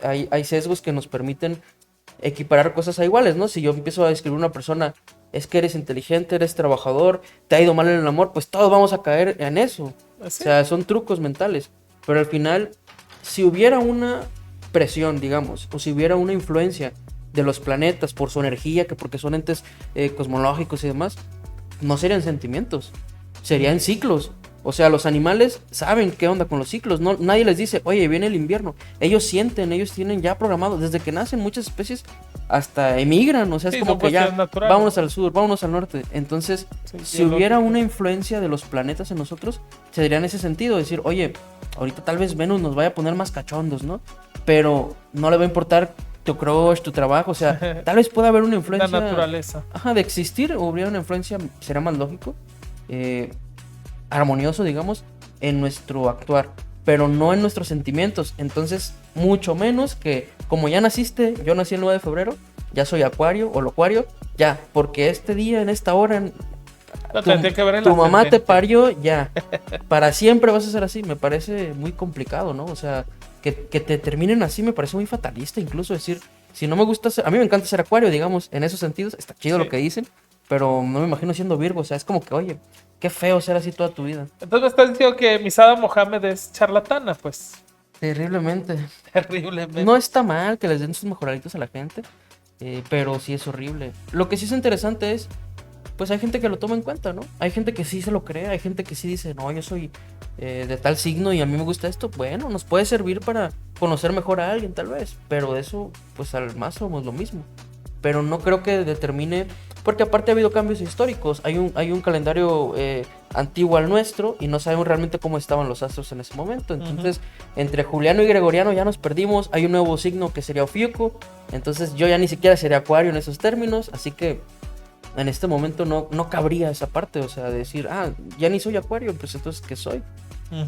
Hay sesgos que nos permiten equiparar cosas a iguales, ¿no? Si yo empiezo a describir a una persona, es que eres inteligente, eres trabajador, te ha ido mal en el amor, pues todos vamos a caer en eso. ¿Sí? O sea, son trucos mentales. Pero al final, si hubiera una presión, digamos, o si hubiera una influencia de los planetas por su energía, que porque son entes cosmológicos y demás, no serían sentimientos, serían ciclos. O sea, los animales saben qué onda con los ciclos. No, nadie les dice, oye, viene el invierno. Ellos sienten, ellos tienen ya programado. Desde que nacen muchas especies hasta emigran. O sea, es como que ya naturales. Vámonos al sur, vámonos al norte. Entonces, si hubiera una influencia de los planetas en nosotros, sería en ese sentido. Decir, oye, ahorita tal vez Venus nos vaya a poner más cachondos, ¿no? Pero no le va a importar tu crush, tu trabajo. O sea, tal vez pueda haber una influencia. La naturaleza. Ajá, de existir. O hubiera una influencia, será más lógico. Armonioso, digamos, en nuestro actuar, pero no en nuestros sentimientos. Entonces, mucho menos que, como ya naciste, yo nací el 9 de febrero, ya soy acuario o locuario, ya, porque este día, en esta hora, tu mamá te parió, ya, para siempre vas a ser así. Me parece muy complicado, ¿no? O sea, que te terminen así me parece muy fatalista, incluso decir, si no me gusta ser, a mí me encanta ser acuario, digamos, en esos sentidos, está chido lo que dicen, pero no me imagino siendo Virgo. O sea, es como que, oye, qué feo ser así toda tu vida. Entonces me estás diciendo que Misada Mohamed es charlatana, pues. Terriblemente. Terriblemente. No está mal que les den sus mejoralitos a la gente, pero sí es horrible. Lo que sí es interesante es, pues hay gente que lo toma en cuenta, ¿no? Hay gente que sí se lo cree, hay gente que sí dice, no, yo soy de tal signo y a mí me gusta esto. Bueno, nos puede servir para conocer mejor a alguien, tal vez, pero de eso, pues al más somos lo mismo. Pero no creo que determine, Porque aparte ha habido cambios históricos. Hay un calendario antiguo al nuestro y no sabemos realmente cómo estaban los astros en ese momento. Entonces, entre Juliano y Gregoriano ya nos perdimos. Hay un nuevo signo que sería Ofiuco. Entonces, yo ya ni siquiera sería Acuario en esos términos. Así que en este momento no cabría esa parte. O sea, decir, ya ni soy Acuario, pues entonces, ¿qué soy?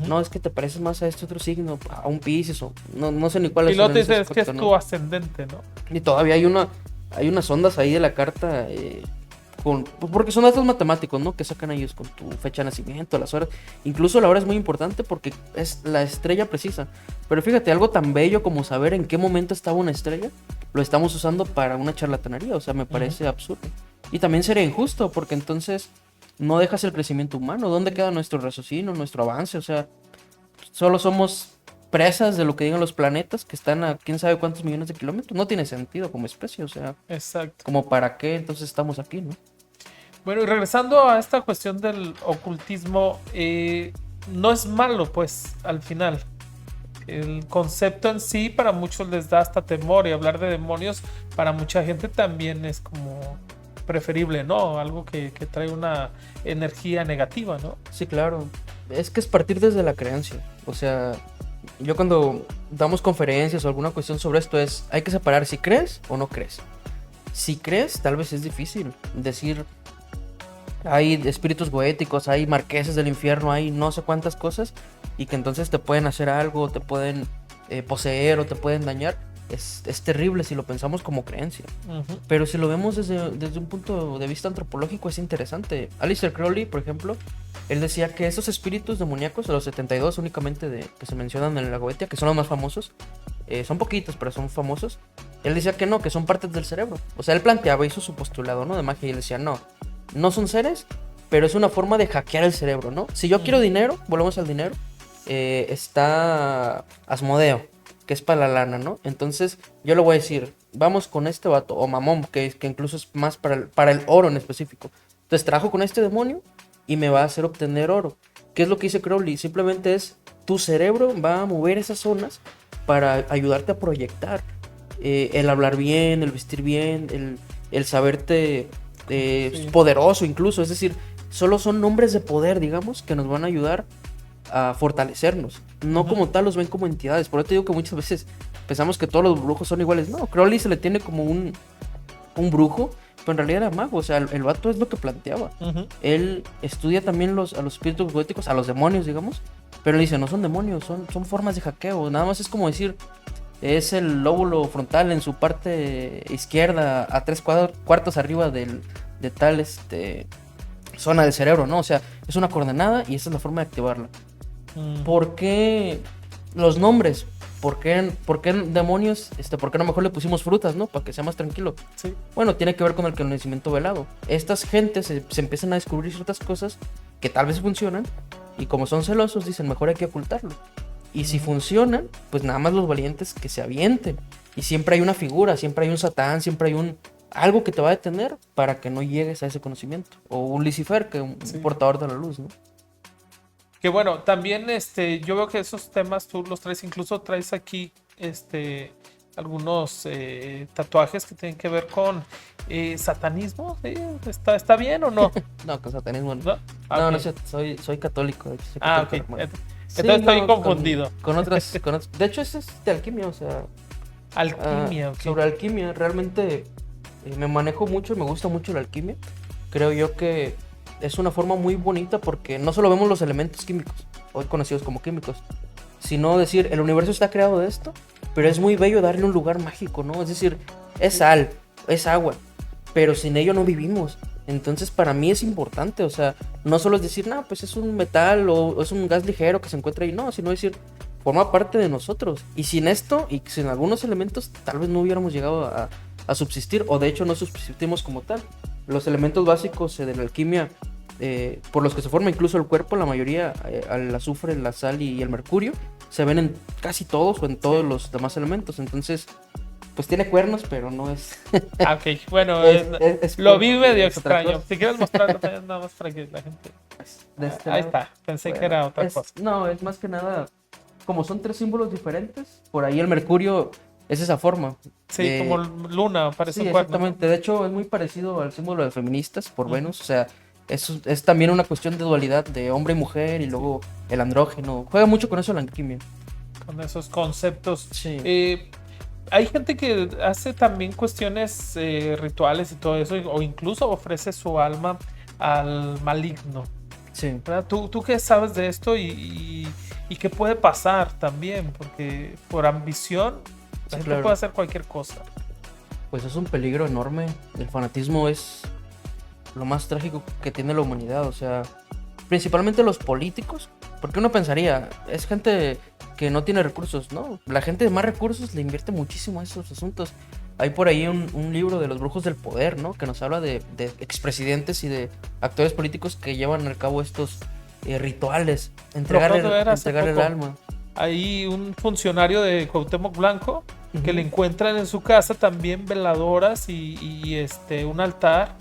No, es que te pareces más a este otro signo, a un Piscis o no sé ni cuál es. Y luego te dices que es tu ascendente, ¿no? Y todavía hay unas ondas ahí de la carta porque son datos matemáticos, ¿no? Que sacan ellos con tu fecha de nacimiento, las horas. Incluso la hora es muy importante porque es la estrella precisa. Pero fíjate, algo tan bello como saber en qué momento estaba una estrella, lo estamos usando para una charlatanería. O sea, me parece absurdo. Y también sería injusto porque entonces no dejas el crecimiento humano. ¿Dónde queda nuestro raciocinio, nuestro avance? O sea, solo somos presas de lo que digan los planetas que están a quién sabe cuántos millones de kilómetros. No tiene sentido como especie, o sea, exacto. Como para qué entonces estamos aquí, ¿no? Bueno, y regresando a esta cuestión del ocultismo, no es malo, pues, al final. El concepto en sí para muchos les da hasta temor, y hablar de demonios para mucha gente también es como preferible, ¿no? Algo que trae una energía negativa, ¿no? Sí, claro. Es que es partir desde la creencia. O sea, yo cuando damos conferencias o alguna cuestión sobre esto hay que separar si crees o no crees. Si crees, tal vez es difícil decir, hay espíritus goéticos, hay marqueses del infierno, hay no sé cuántas cosas, y que entonces te pueden hacer algo, te pueden poseer o te pueden dañar. Es terrible si lo pensamos como creencia. Pero si lo vemos desde un punto de vista antropológico, es interesante. Aleister Crowley, por ejemplo, él decía que esos espíritus demoníacos, de los 72 únicamente que se mencionan en la Goetia, que son los más famosos, son poquitos, pero son famosos. Él decía que no, que son partes del cerebro. O sea, él planteaba, hizo su postulado, ¿no? De magia, y él decía, no son seres, pero es una forma de hackear el cerebro, ¿no? Si yo quiero dinero, volvemos al dinero, está Asmodeo, que es para la lana, ¿no? Entonces yo le voy a decir, vamos con este vato, o Mamón, que incluso es más para el oro en específico. Entonces trabajo con este demonio y me va a hacer obtener oro. ¿Qué es lo que dice Crowley? Simplemente tu cerebro va a mover esas zonas para ayudarte a proyectar. El hablar bien, el vestir bien, el saberte poderoso incluso. Es decir, solo son nombres de poder, digamos, que nos van a ayudar a fortalecernos. No como tal los ven como entidades. Por eso te digo que muchas veces pensamos que todos los brujos son iguales. No, Crowley se le tiene como un brujo, pero en realidad era mago. O sea, el vato es lo que planteaba. Él estudia también a los espíritus goéticos, a los demonios, digamos. Pero él dice, no son demonios, son formas de hackeo. Nada más es como decir, es el lóbulo frontal en su parte izquierda a 3/4 arriba de tal zona del cerebro, ¿no? O sea, es una coordenada y esa es la forma de activarla. ¿Por qué los nombres? ¿Por qué demonios? ¿Por qué no mejor le pusimos frutas, no? Para que sea más tranquilo. Sí. Bueno, tiene que ver con el conocimiento velado. Estas gentes se empiezan a descubrir ciertas cosas que tal vez funcionan, y como son celosos, dicen, mejor hay que ocultarlo. Y si funcionan, pues nada más los valientes que se avienten. Y siempre hay una figura, siempre hay un Satán, siempre hay algo que te va a detener para que no llegues a ese conocimiento. O un Lucifer, que un portador de la luz, ¿no? Que bueno, también yo veo que esos temas tú los traes, incluso traes aquí algunos tatuajes que tienen que ver con satanismo. ¿Sí? ¿Está bien o no? No, con satanismo no. No, No, soy católico. De hecho, soy católico, ok. Entonces estoy confundido. Con otras, de hecho, eso es de alquimia, o sea. Alquimia, ok. Sobre alquimia, realmente me manejo mucho, me gusta mucho la alquimia. Creo yo que es una forma muy bonita porque no solo vemos los elementos químicos, hoy conocidos como químicos, sino decir, el universo está creado de esto, pero es muy bello darle un lugar mágico, ¿no? Es decir, es sal, es agua, pero sin ello no vivimos. Entonces para mí es importante, o sea, no solo es decir, no, pues es un metal o es un gas ligero que se encuentra ahí, no, sino decir, forma parte de nosotros. Y sin esto y sin algunos elementos, tal vez no hubiéramos llegado a subsistir, o de hecho no subsistimos como tal. Los elementos básicos de la alquimia, por los que se forma incluso el cuerpo, la mayoría, el azufre, la sal y el mercurio, se ven en casi todos o en todos los demás elementos. Entonces, pues tiene cuernos, pero no es... Ok, bueno, lo vi medio extraño. Si quieres mostrarlo nada más para que la gente... Ahí está, pensé que era otra cosa. No, es más que nada, como son 3 símbolos diferentes, por ahí el mercurio es esa forma. Sí, como luna, parece Sí, un cuerno, ¿no? exactamente. De hecho, es muy parecido al símbolo de feministas por Venus. O sea, es también una cuestión de dualidad de hombre y mujer y luego el andrógeno. Juega mucho con eso la alquimia. Con esos conceptos. Sí, Hay gente que hace también cuestiones rituales y todo eso, o incluso ofrece su alma al maligno. sí, ¿Verdad? ¿Tú qué sabes de esto y qué puede pasar también? Porque por ambición la sí, gente claro. puede hacer cualquier cosa. Pues es un peligro enorme. El fanatismo es lo más trágico que tiene la humanidad. O sea, principalmente los políticos. Porque uno pensaría, es gente que no tiene recursos, ¿no? La gente de más recursos le invierte muchísimo a esos asuntos. Hay por ahí un libro de los brujos del poder, ¿no? Que nos habla de expresidentes y de actores políticos que llevan a cabo estos rituales. Lo acabo de ver hace Entregarle el poco. alma. Hay un funcionario de Cuauhtémoc Blanco que le Ujú. encuentran en su casa también veladoras y un altar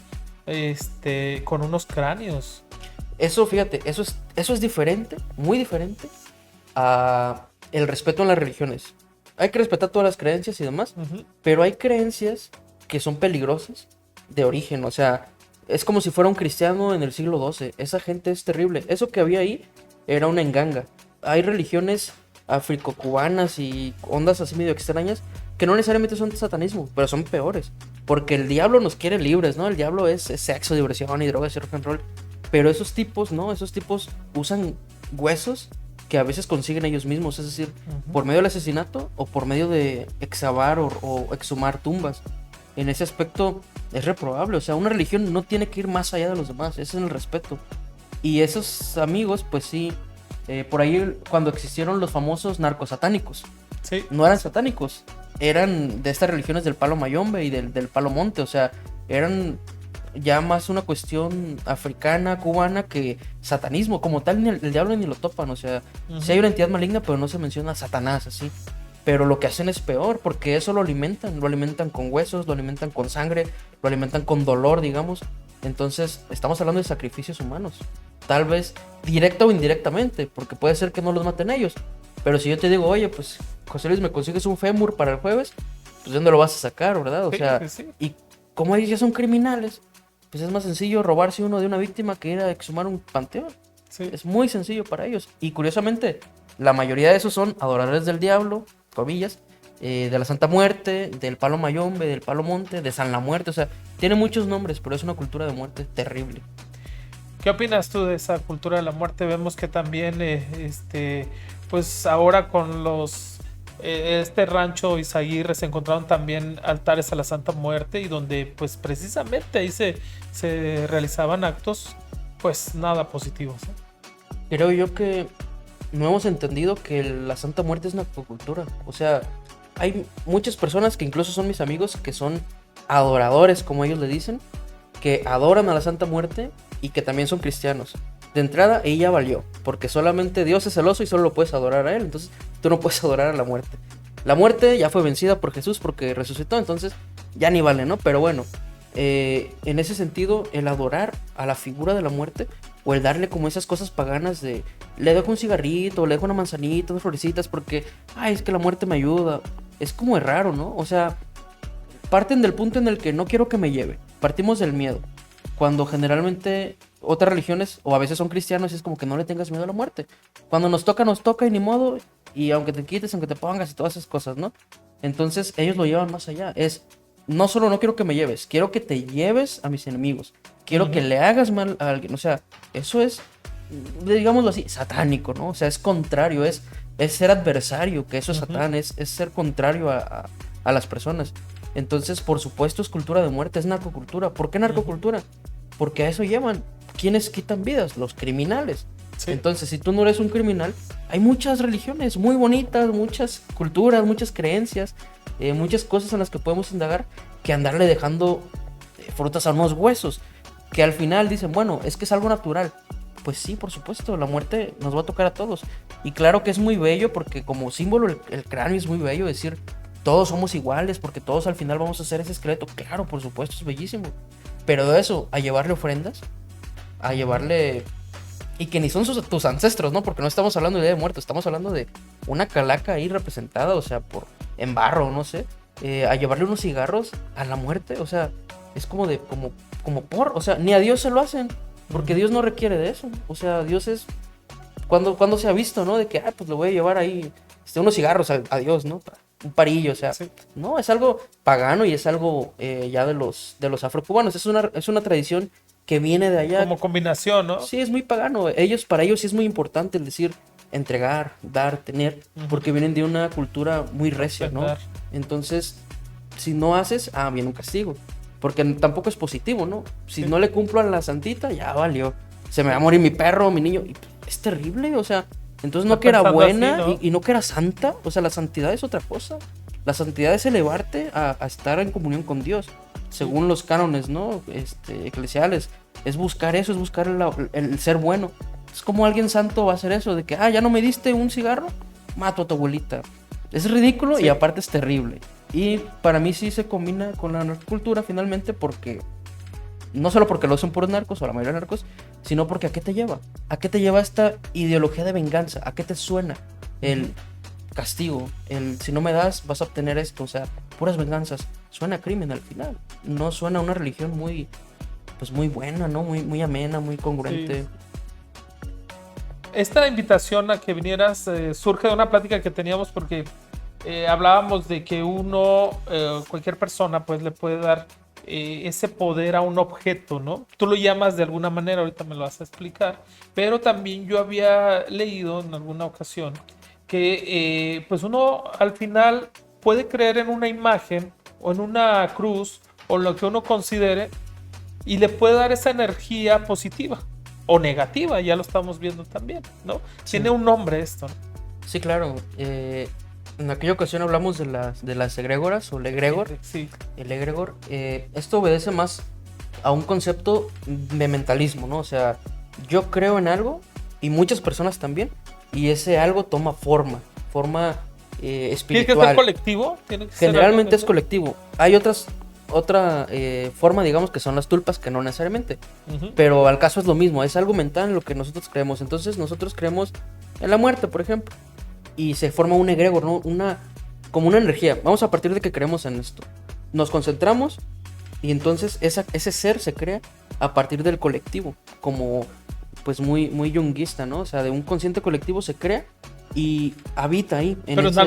con unos cráneos. Eso, fíjate, eso es diferente, muy diferente a el respeto en las religiones. Hay que respetar todas las creencias y demás, Ujú. pero hay creencias que son peligrosas de origen. O sea, es como si fuera un cristiano en el siglo XII. Esa gente es terrible. Eso que había ahí era una enganga. Hay religiones africo-cubanas y ondas así medio extrañas que no necesariamente son de satanismo, pero son peores. Porque el diablo nos quiere libres, ¿no? El diablo es sexo, diversión y drogas y rock and roll. Pero esos tipos, ¿no? Esos tipos usan huesos que a veces consiguen ellos mismos, es decir, Ujú. por medio del asesinato o por medio de excavar o exhumar tumbas. En ese aspecto es reprobable, o sea, una religión no tiene que ir más allá de los demás, ese es el respeto. Y esos amigos, pues sí, por ahí cuando existieron los famosos narcosatánicos, Sí, no eran satánicos, eran de estas religiones del palo mayombe y del palo monte, o sea, eran ya más una cuestión africana, cubana, que satanismo. Como tal, ni el diablo ni lo topan, o sea, sí hay ujú. una entidad maligna, pero no se menciona a Satanás así. Pero lo que hacen es peor, porque eso lo alimentan con huesos, lo alimentan con sangre, lo alimentan con dolor, digamos. Entonces, estamos hablando de sacrificios humanos. Tal vez directa o indirectamente, porque puede ser que no los maten ellos. Pero si yo te digo, oye, pues, José Luis, ¿me consigues un fémur para el jueves? Pues, ¿de dónde lo vas a sacar, verdad? O Sí, sea, sí, sí. y como ellos ya son criminales, pues es más sencillo robarse uno de una víctima que ir a exhumar un panteón. Sí. Es muy sencillo para ellos. Y curiosamente, la mayoría de esos son adoradores del diablo, comillas, de la Santa Muerte, del Palo Mayombe, del Palo Monte, de San La Muerte. O sea, tiene muchos nombres, pero es una cultura de muerte terrible. ¿Qué opinas tú de esa cultura de la muerte? Vemos que también, pues ahora con este rancho Izaguirre se encontraron también altares a la Santa Muerte y donde pues precisamente ahí se realizaban actos pues nada positivos, ¿no? Creo yo que no hemos entendido que la Santa Muerte es una cultura. O sea, hay muchas personas que incluso son mis amigos que son adoradores, como ellos le dicen, que adoran a la Santa Muerte y que también son cristianos. De entrada, ella valió, porque solamente Dios es celoso y solo lo puedes adorar a Él, entonces tú no puedes adorar a la muerte. La muerte ya fue vencida por Jesús porque resucitó, entonces ya ni vale, ¿no? Pero bueno, en ese sentido, el adorar a la figura de la muerte o el darle como esas cosas paganas de le dejo un cigarrito, le dejo una manzanita, unas florecitas porque, ay, es que la muerte me ayuda, es como es raro, ¿no? O sea, parten del punto en el que no quiero que me lleve. Partimos del miedo. Cuando generalmente otras religiones, o a veces son cristianos, es como que no le tengas miedo a la muerte. Cuando nos toca y ni modo. Y aunque te quites, aunque te pongas y todas esas cosas, ¿no? Entonces ellos lo llevan más allá. Es, no solo no quiero que me lleves, quiero que te lleves a mis enemigos. Quiero que Ujú. le hagas mal a alguien. O sea, eso es, digámoslo así, satánico, ¿no? O sea, es contrario, es ser adversario, que eso es Ujú. satán, es ser contrario a las personas. Entonces, por supuesto, es cultura de muerte, es narcocultura. ¿Por qué Ujú. narcocultura? Porque a eso llevan. ¿Quiénes quitan vidas? Los criminales. Sí. Entonces, si tú no eres un criminal, hay muchas religiones muy bonitas, muchas culturas, muchas creencias, muchas cosas en las que podemos indagar que andarle dejando frutas a unos huesos. Que al final dicen, bueno, es que es algo natural. Pues sí, por supuesto, la muerte nos va a tocar a todos. Y claro que es muy bello porque como símbolo el cráneo es muy bello, decir, todos somos iguales porque todos al final vamos a hacer ese esqueleto. Claro, por supuesto, es bellísimo. Pero de eso, a llevarle ofrendas, a Ujú. llevarle... Y que ni son tus ancestros, ¿no? Porque no estamos hablando de Día de Muertos, estamos hablando de una calaca ahí representada, o sea, en barro, no sé, a llevarle unos cigarros a la muerte. O sea, es o sea, ni a Dios se lo hacen, porque Dios no requiere de eso. O sea, Dios es, cuando se ha visto, ¿no? De que, pues le voy a llevar ahí unos cigarros a Dios, ¿no? Un parillo, o sea, Sí. no, es algo pagano y es algo ya de los afrocubanos. Es una tradición que viene de allá. Como combinación, ¿no? Sí, es muy pagano. Para ellos sí es muy importante el decir entregar, dar, tener, porque vienen de una cultura muy recia, ¿no? Dar. Entonces, si no haces, viene un castigo, porque tampoco es positivo, ¿no? Si no le cumplo a la santita, ya valió. Se me va a morir mi perro, mi niño. Y es terrible, o sea, entonces no Está que era pensando buena así, ¿no? y no que era santa. O sea, la santidad es otra cosa. La santidad es elevarte a estar en comunión con Dios, según los cánones, ¿no? Eclesiales. Es buscar eso, es buscar el ser bueno. Es como alguien santo va a hacer eso, de que, ya no me diste un cigarro, mato a tu abuelita. Es ridículo y aparte es terrible. Y para mí sí se combina con la narcocultura finalmente, porque no solo porque lo hacen puros narcos o la mayoría de narcos, sino porque ¿a qué te lleva? ¿A qué te lleva esta ideología de venganza? ¿A qué te suena el castigo? Si no me das, vas a obtener esto. O sea, puras venganzas. Suena a crimen al final. No suena a una religión pues muy buena, ¿no? Muy amena, muy congruente. Sí. Esta invitación a que vinieras surge de una plática que teníamos porque hablábamos de que cualquier persona, pues le puede dar ese poder a un objeto, ¿no? Tú lo llamas de alguna manera, ahorita me lo vas a explicar, pero también yo había leído en alguna ocasión que pues uno al final puede creer en una imagen o en una cruz o lo que uno considere y le puede dar esa energía positiva o negativa, ya lo estamos viendo también, ¿no? Sí. Tiene un nombre esto, ¿no? Sí, claro. En aquella ocasión hablamos de las egregoras o el egregor. Sí. El egregor. Esto obedece más a un concepto de mentalismo, ¿no? O sea, yo creo en algo y muchas personas también, y ese algo toma forma espiritual. ¿Tiene que ser colectivo? Generalmente es colectivo. Hay otra forma, digamos, que son las tulpas, que no necesariamente. Pero al caso es lo mismo, es algo mental en lo que nosotros creemos. Entonces nosotros creemos en la muerte, por ejemplo, y se forma un egregor, ¿no? Como una energía. Vamos a partir de que creemos en esto. Nos concentramos y entonces ese ser se crea a partir del colectivo, como pues muy junguista, ¿no? O sea, de un consciente colectivo se crea y habita ahí en esa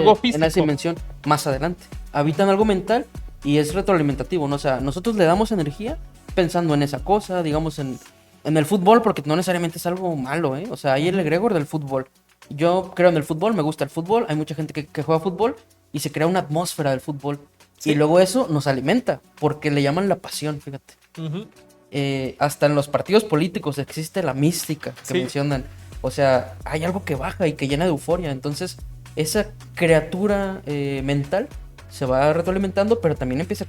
dimensión más adelante. Habita en algo mental y es retroalimentativo, ¿no? O sea, nosotros le damos energía pensando en esa cosa, digamos en el fútbol, porque no necesariamente es algo malo, ¿eh? O sea, hay el egregor del fútbol. Yo creo en el fútbol, me gusta el fútbol, hay mucha gente que juega fútbol y se crea una atmósfera del fútbol. Sí. Y luego eso nos alimenta, porque le llaman la pasión, fíjate. Hasta en los partidos políticos existe la mística que mencionan. O sea, hay algo que baja y que llena de euforia. Entonces, esa criatura mental se va retroalimentando, pero también empieza a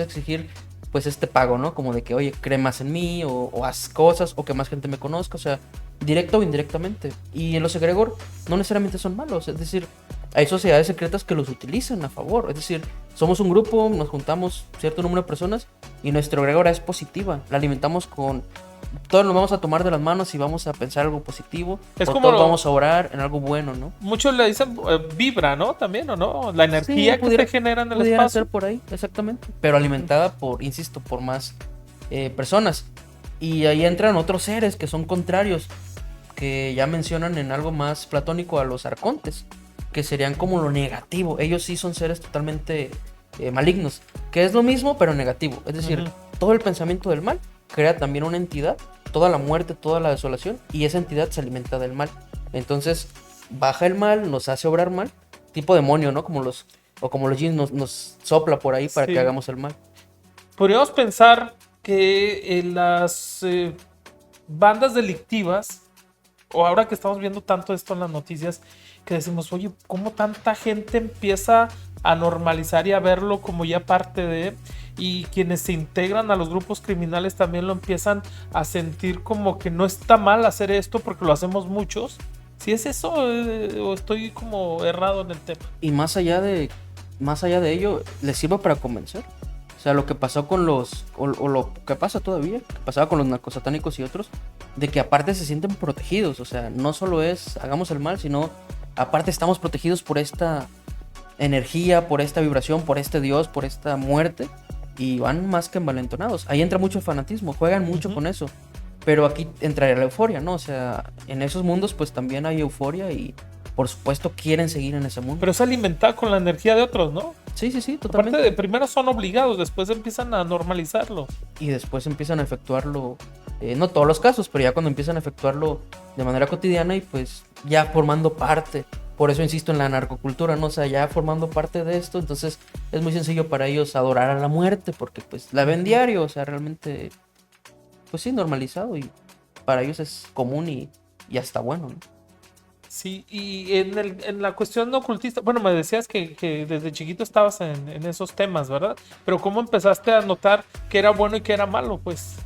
exigir pues este pago, ¿no? Como de que, oye, cree más en mí o haz cosas o que más gente me conozca, o sea, directo o indirectamente. Y los egregor no necesariamente son malos, es decir, hay sociedades secretas que los utilizan a favor, es decir, somos un grupo, nos juntamos cierto número de personas y nuestra egregora es positiva, la alimentamos con... Todos nos vamos a tomar de las manos y vamos a pensar algo positivo. Es como todos vamos a orar en algo bueno, ¿no? Muchos le dicen vibra, ¿no? También, ¿o no? La energía que se genera en el espacio. Pudiera ser por ahí, exactamente. Pero alimentada por más personas. Y ahí entran otros seres que son contrarios, que ya mencionan en algo más platónico a los arcontes, que serían como lo negativo. Ellos sí son seres totalmente malignos, que es lo mismo pero negativo. Es decir, todo el pensamiento del mal crea también una entidad, toda la muerte, toda la desolación, y esa entidad se alimenta del mal. Entonces baja el mal, nos hace obrar mal, tipo demonio, ¿no? Como los jeans nos sopla por ahí para que hagamos el mal. Podríamos pensar que en las bandas delictivas, o ahora que estamos viendo tanto esto en las noticias, que decimos, oye, ¿cómo tanta gente empieza a normalizar y a verlo como ya parte de... Y quienes se integran a los grupos criminales también lo empiezan a sentir como que no está mal hacer esto porque lo hacemos muchos? ¿Si es eso o estoy como errado en el tema? Y más allá de ello, les sirve para convencer. O sea, lo que pasó con lo que pasa todavía, que pasaba con los narcosatánicos y otros, de que aparte se sienten protegidos. O sea, no solo es hagamos el mal, sino aparte estamos protegidos por esta energía, por esta vibración, por este Dios, por esta muerte, y van más que envalentonados. Ahí entra mucho fanatismo, juegan mucho con eso. Pero aquí entra la euforia, ¿no? O sea, en esos mundos pues también hay euforia y por supuesto quieren seguir en ese mundo. Pero es alimentado con la energía de otros, ¿no? Sí, totalmente. Aparte de primero son obligados, después empiezan a normalizarlo. Y después empiezan a efectuarlo, no todos los casos, pero ya cuando empiezan a efectuarlo de manera cotidiana y pues ya formando parte. Por eso insisto en la narcocultura, ¿no? O sea, ya formando parte de esto, entonces es muy sencillo para ellos adorar a la muerte porque pues la ven diario, o sea, realmente, pues sí, normalizado y para ellos es común y hasta bueno, ¿no? Sí, y en la cuestión ocultista, bueno, me decías que desde chiquito estabas en esos temas, ¿verdad? Pero ¿cómo empezaste a notar que era bueno y que era malo, pues?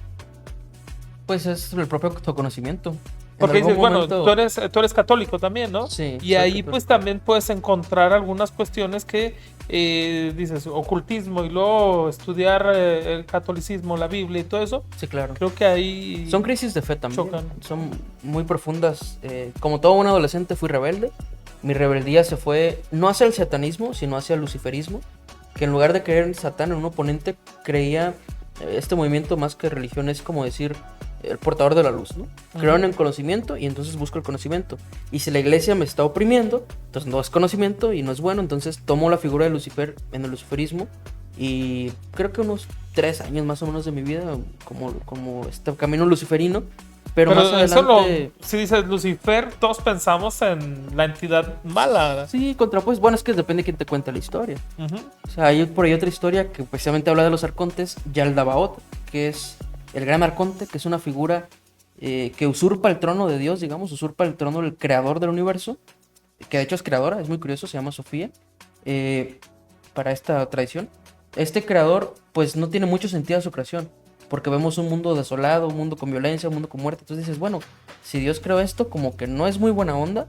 Pues es el propio autoconocimiento. Porque dices, bueno, tú eres católico también, ¿no? Sí. Y ahí pues también puedes encontrar algunas cuestiones que dices, ocultismo y luego estudiar el catolicismo, la Biblia y todo eso. Sí, claro. Creo que ahí... Son crisis de fe también. Chocan. Son muy profundas. Como todo buen adolescente fui rebelde. Mi rebeldía se fue no hacia el satanismo, sino hacia el luciferismo. Que en lugar de creer en Satán, en un oponente, creía... Este movimiento más que religión es como decir... el portador de la luz, ¿no? Creo en el conocimiento y entonces busco el conocimiento. Y si la iglesia me está oprimiendo, entonces no es conocimiento y no es bueno, entonces tomo la figura de Lucifer en el luciferismo y creo que unos 3 años más o menos de mi vida como este camino luciferino, pero más adelante... si dices Lucifer, todos pensamos en la entidad mala. Sí, contrapuesto, bueno, es que depende de quién te cuenta la historia. O sea, hay por ahí otra historia que precisamente habla de los arcontes, Yaldabaoth, que es... el gran arconte, que es una figura que usurpa el trono de Dios, digamos, usurpa el trono del creador del universo, que de hecho es creadora, es muy curioso, se llama Sofía, para esta tradición. Este creador, pues no tiene mucho sentido a su creación, porque vemos un mundo desolado, un mundo con violencia, un mundo con muerte. Entonces dices, bueno, si Dios creó esto, como que no es muy buena onda,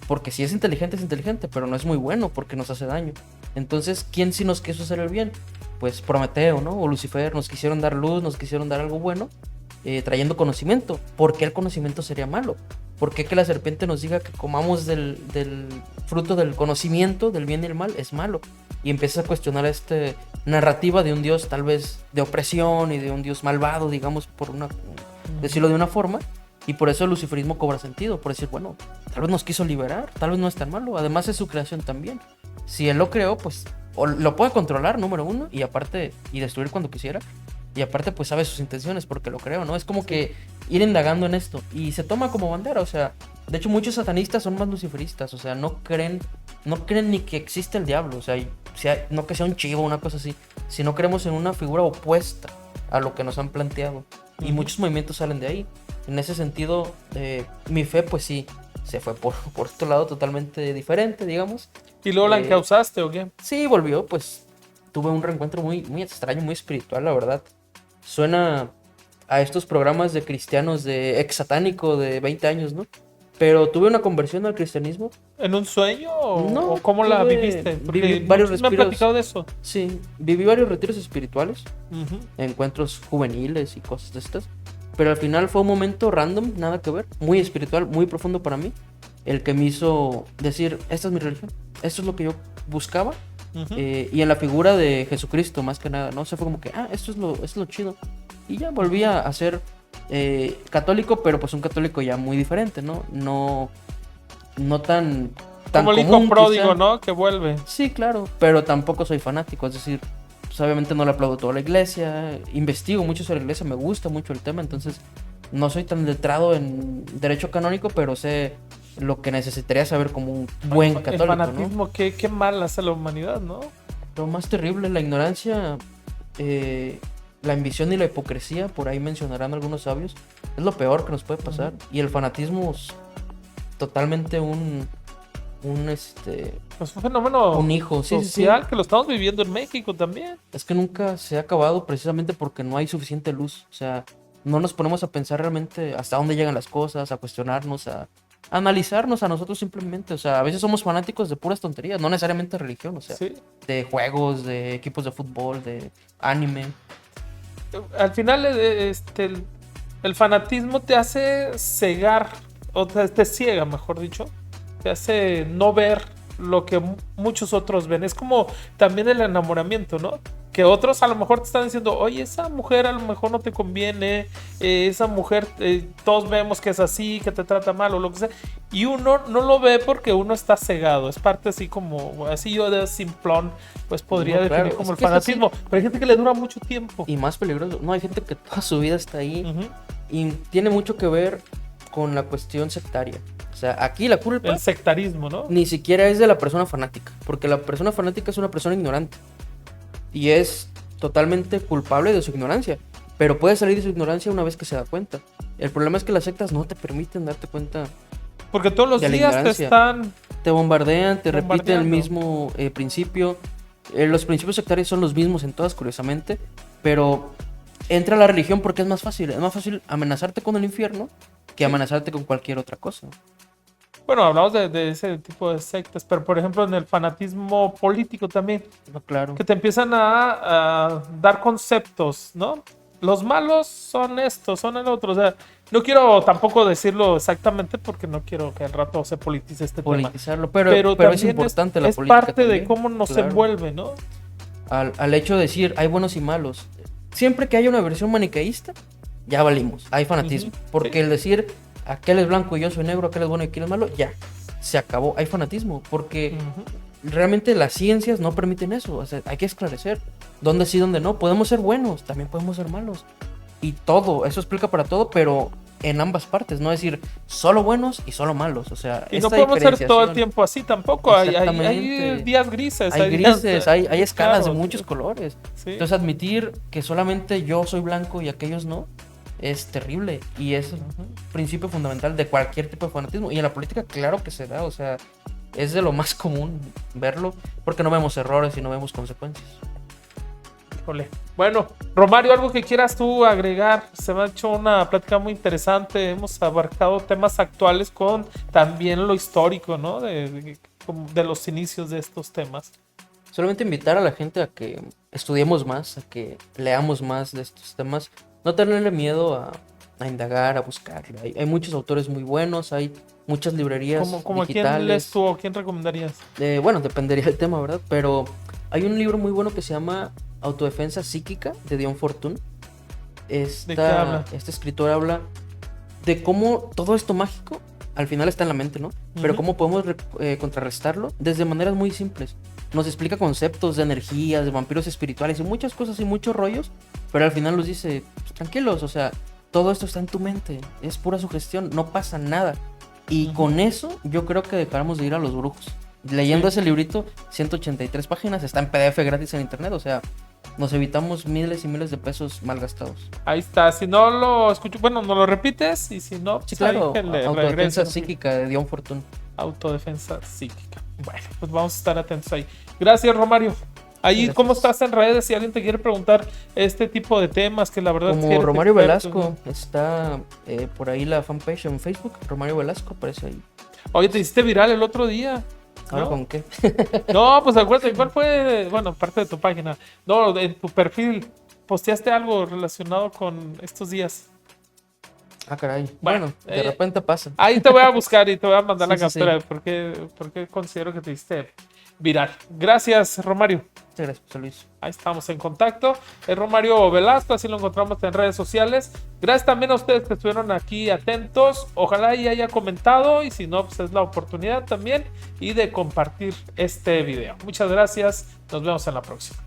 porque si es inteligente, pero no es muy bueno porque nos hace daño. Entonces, ¿quién sí nos quiso hacer el bien? Pues Prometeo, ¿no? O Lucifer, nos quisieron dar luz, nos quisieron dar algo bueno, trayendo conocimiento. ¿Por qué el conocimiento sería malo? ¿Por qué que la serpiente nos diga que comamos del fruto del conocimiento, del bien y el mal, es malo? Y empiezas a cuestionar esta narrativa de un Dios tal vez de opresión y de un Dios malvado, digamos, decirlo de una forma. Y por eso el luciferismo cobra sentido, por decir, bueno, tal vez nos quiso liberar, tal vez no es tan malo, además es su creación también. Si él lo creó, pues o lo puede controlar, número uno, y aparte, y destruir cuando quisiera, y aparte pues sabe sus intenciones porque lo creó, ¿no? Es como que ir indagando en esto, y se toma como bandera, o sea, de hecho muchos satanistas son más luciferistas, o sea, no creen ni que existe el diablo, o sea, no que sea un chivo o una cosa así, sino creemos en una figura opuesta a lo que nos han planteado, y muchos movimientos salen de ahí. En ese sentido, mi fe, pues sí, se fue por otro lado totalmente diferente, digamos. ¿Y luego la encausaste o qué? Sí, volvió, pues tuve un reencuentro muy, muy extraño, muy espiritual, la verdad. Suena a estos programas de cristianos de ex satánico de 20 años, ¿no? Pero tuve una conversión al cristianismo. ¿En un sueño No, o cómo la viviste? Viví varios me han platicado de eso. Sí, viví varios retiros espirituales, encuentros juveniles y cosas de estas. Pero al final fue un momento random, nada que ver, muy espiritual, muy profundo para mí, el que me hizo decir, esta es mi religión, esto es lo que yo buscaba, y en la figura de Jesucristo más que nada, ¿no? O sea, fue como que, esto es lo chido, y ya volví a ser católico, pero pues un católico ya muy diferente, ¿no? No tan como el hijo pródigo, ¿no? Que vuelve. Sí, claro, pero tampoco soy fanático, es decir, pues obviamente no le aplaudo toda la iglesia, investigo mucho sobre la iglesia, me gusta mucho el tema, entonces no soy tan letrado en derecho canónico, pero sé lo que necesitaría saber como un buen católico. El fanatismo, ¿no? Qué mal hace la humanidad, ¿no? Lo más terrible, la ignorancia, la ambición y la hipocresía, por ahí mencionarán algunos sabios, es lo peor que nos puede pasar. Y el fanatismo es totalmente un fenómeno un hijo social que lo estamos viviendo en México también. Es que nunca se ha acabado precisamente porque no hay suficiente luz. O sea, no nos ponemos a pensar realmente hasta dónde llegan las cosas, a cuestionarnos, a analizarnos a nosotros simplemente. O sea, a veces somos fanáticos de puras tonterías, no necesariamente religión, o sea, sí, de juegos, de equipos de fútbol, de anime. Al final, el fanatismo te hace cegar, o te ciega, mejor dicho. Te hace no ver lo que muchos otros ven. Es como también el enamoramiento, ¿no? Que otros a lo mejor te están diciendo, oye, esa mujer a lo mejor no te conviene, esa mujer todos vemos que es así, que te trata mal o lo que sea, y uno no lo ve porque uno está cegado, es parte así como, así yo de simplón, pues podría No, claro, definir como es el que es así. fanatismo, pero hay gente que le dura mucho tiempo. Y más peligroso. No, hay gente que toda su vida está ahí Ujú. y tiene mucho que ver con la cuestión sectaria. O sea, aquí la culpa El sectarismo, ¿no? ni siquiera es de la persona fanática, porque la persona fanática es una persona ignorante y es totalmente culpable de su ignorancia, pero puede salir de su ignorancia una vez que se da cuenta. El problema es que las sectas no te permiten darte cuenta Porque todos los de la días te ignorancia. están Te bombardean, te repiten el bombardeando. mismo principio. Los principios sectarios son los mismos en todas, curiosamente, pero entra la religión porque es más fácil. Es más fácil amenazarte con el infierno que amenazarte con cualquier otra cosa. Bueno, hablamos de ese tipo de sectas, pero por ejemplo en el fanatismo político también, No, claro. que te empiezan a dar conceptos, ¿no? Los malos son estos, son el otro. O sea, no quiero tampoco decirlo exactamente porque no quiero que al rato se politice este tema. Politizarlo, pero es también importante la es política parte de también, cómo nos claro. envuelve, ¿no? Al hecho de decir hay buenos y malos. Siempre que haya una versión maniqueísta, ya valimos. Hay fanatismo. Ujú, Porque sí. el decir aquel es blanco y yo soy negro, aquel es bueno y aquel es malo, ya. Se acabó. Hay fanatismo. Porque Ujú. realmente las ciencias no permiten eso. O sea, hay que esclarecer dónde sí, dónde no. Podemos ser buenos, también podemos ser malos. Y todo, eso explica para todo, pero en ambas partes. No decir solo buenos y solo malos. O sea, Y no esta podemos ser todo el diferenciación. tiempo así tampoco. Hay Exactamente. días grises. Hay días, grises, hay escalas de claro, muchos sí, colores. sí. Entonces admitir que solamente yo soy blanco y aquellos no es terrible. Y es un principio fundamental de cualquier tipo de fanatismo. Y en la política claro que se da. O sea, es de lo más común verlo porque no vemos errores y no vemos consecuencias. Híjole. Bueno, Romario, algo que quieras tú agregar. Se me ha hecho una plática muy interesante. Hemos abarcado temas actuales con también lo histórico, ¿no? De los inicios de estos temas. Solamente invitar a la gente a que estudiemos más, a que leamos más de estos temas. No tenerle miedo a indagar, a buscar. Hay muchos autores muy buenos, hay muchas librerías ¿Como a quién digitales. lees tú o quién recomendarías? Bueno, dependería del tema, ¿verdad? Pero hay un libro muy bueno que se llama Autodefensa Psíquica de Dion Fortune. ¿De qué habla? Este escritor habla de cómo todo esto mágico al final está en la mente, ¿no? Pero Ujú. cómo podemos contrarrestarlo desde maneras muy simples. Nos explica conceptos de energías, de vampiros espirituales y muchas cosas y muchos rollos, pero al final nos dice, pues, tranquilos, o sea, todo esto está en tu mente, es pura sugestión, no pasa nada. Y con eso yo creo que dejáramos de ir a los brujos. Leyendo ese librito, 183 páginas, está en PDF gratis en internet, o sea, nos evitamos miles y miles de pesos mal gastados. Ahí está. Si no lo escucho, bueno, no lo repites. Y si no, Sí, pues ahí claro, que le Autodefensa regresen. Psíquica de Dion Fortune. Autodefensa psíquica. Bueno, pues vamos a estar atentos ahí. Gracias, Romario. Ahí, Gracias. ¿cómo estás en redes? Si alguien te quiere preguntar este tipo de temas, que la verdad es que Como eres Romario experto, Velasco, ¿no? está por ahí la fanpage en Facebook, Romario Velasco, aparece ahí. Oye, te hiciste viral el otro día. ¿Ahora ¿no? con qué? No, pues acuérdate, ¿cuál fue? Bueno, parte de tu página. No, en tu perfil posteaste algo relacionado con estos días. Ah, caray. Bueno, Bueno, de repente pasa. Ahí te voy a buscar y te voy a mandar la Sí, sí, captura sí. de por qué considero que te hiciste viral. Gracias, Romario. Muchas gracias, José Luis. Ahí estamos en contacto. Es Romario Velasco, así lo encontramos en redes sociales. Gracias también a ustedes que estuvieron aquí atentos. Ojalá y haya comentado y si no, pues es la oportunidad también y de compartir este video. Muchas gracias. Nos vemos en la próxima.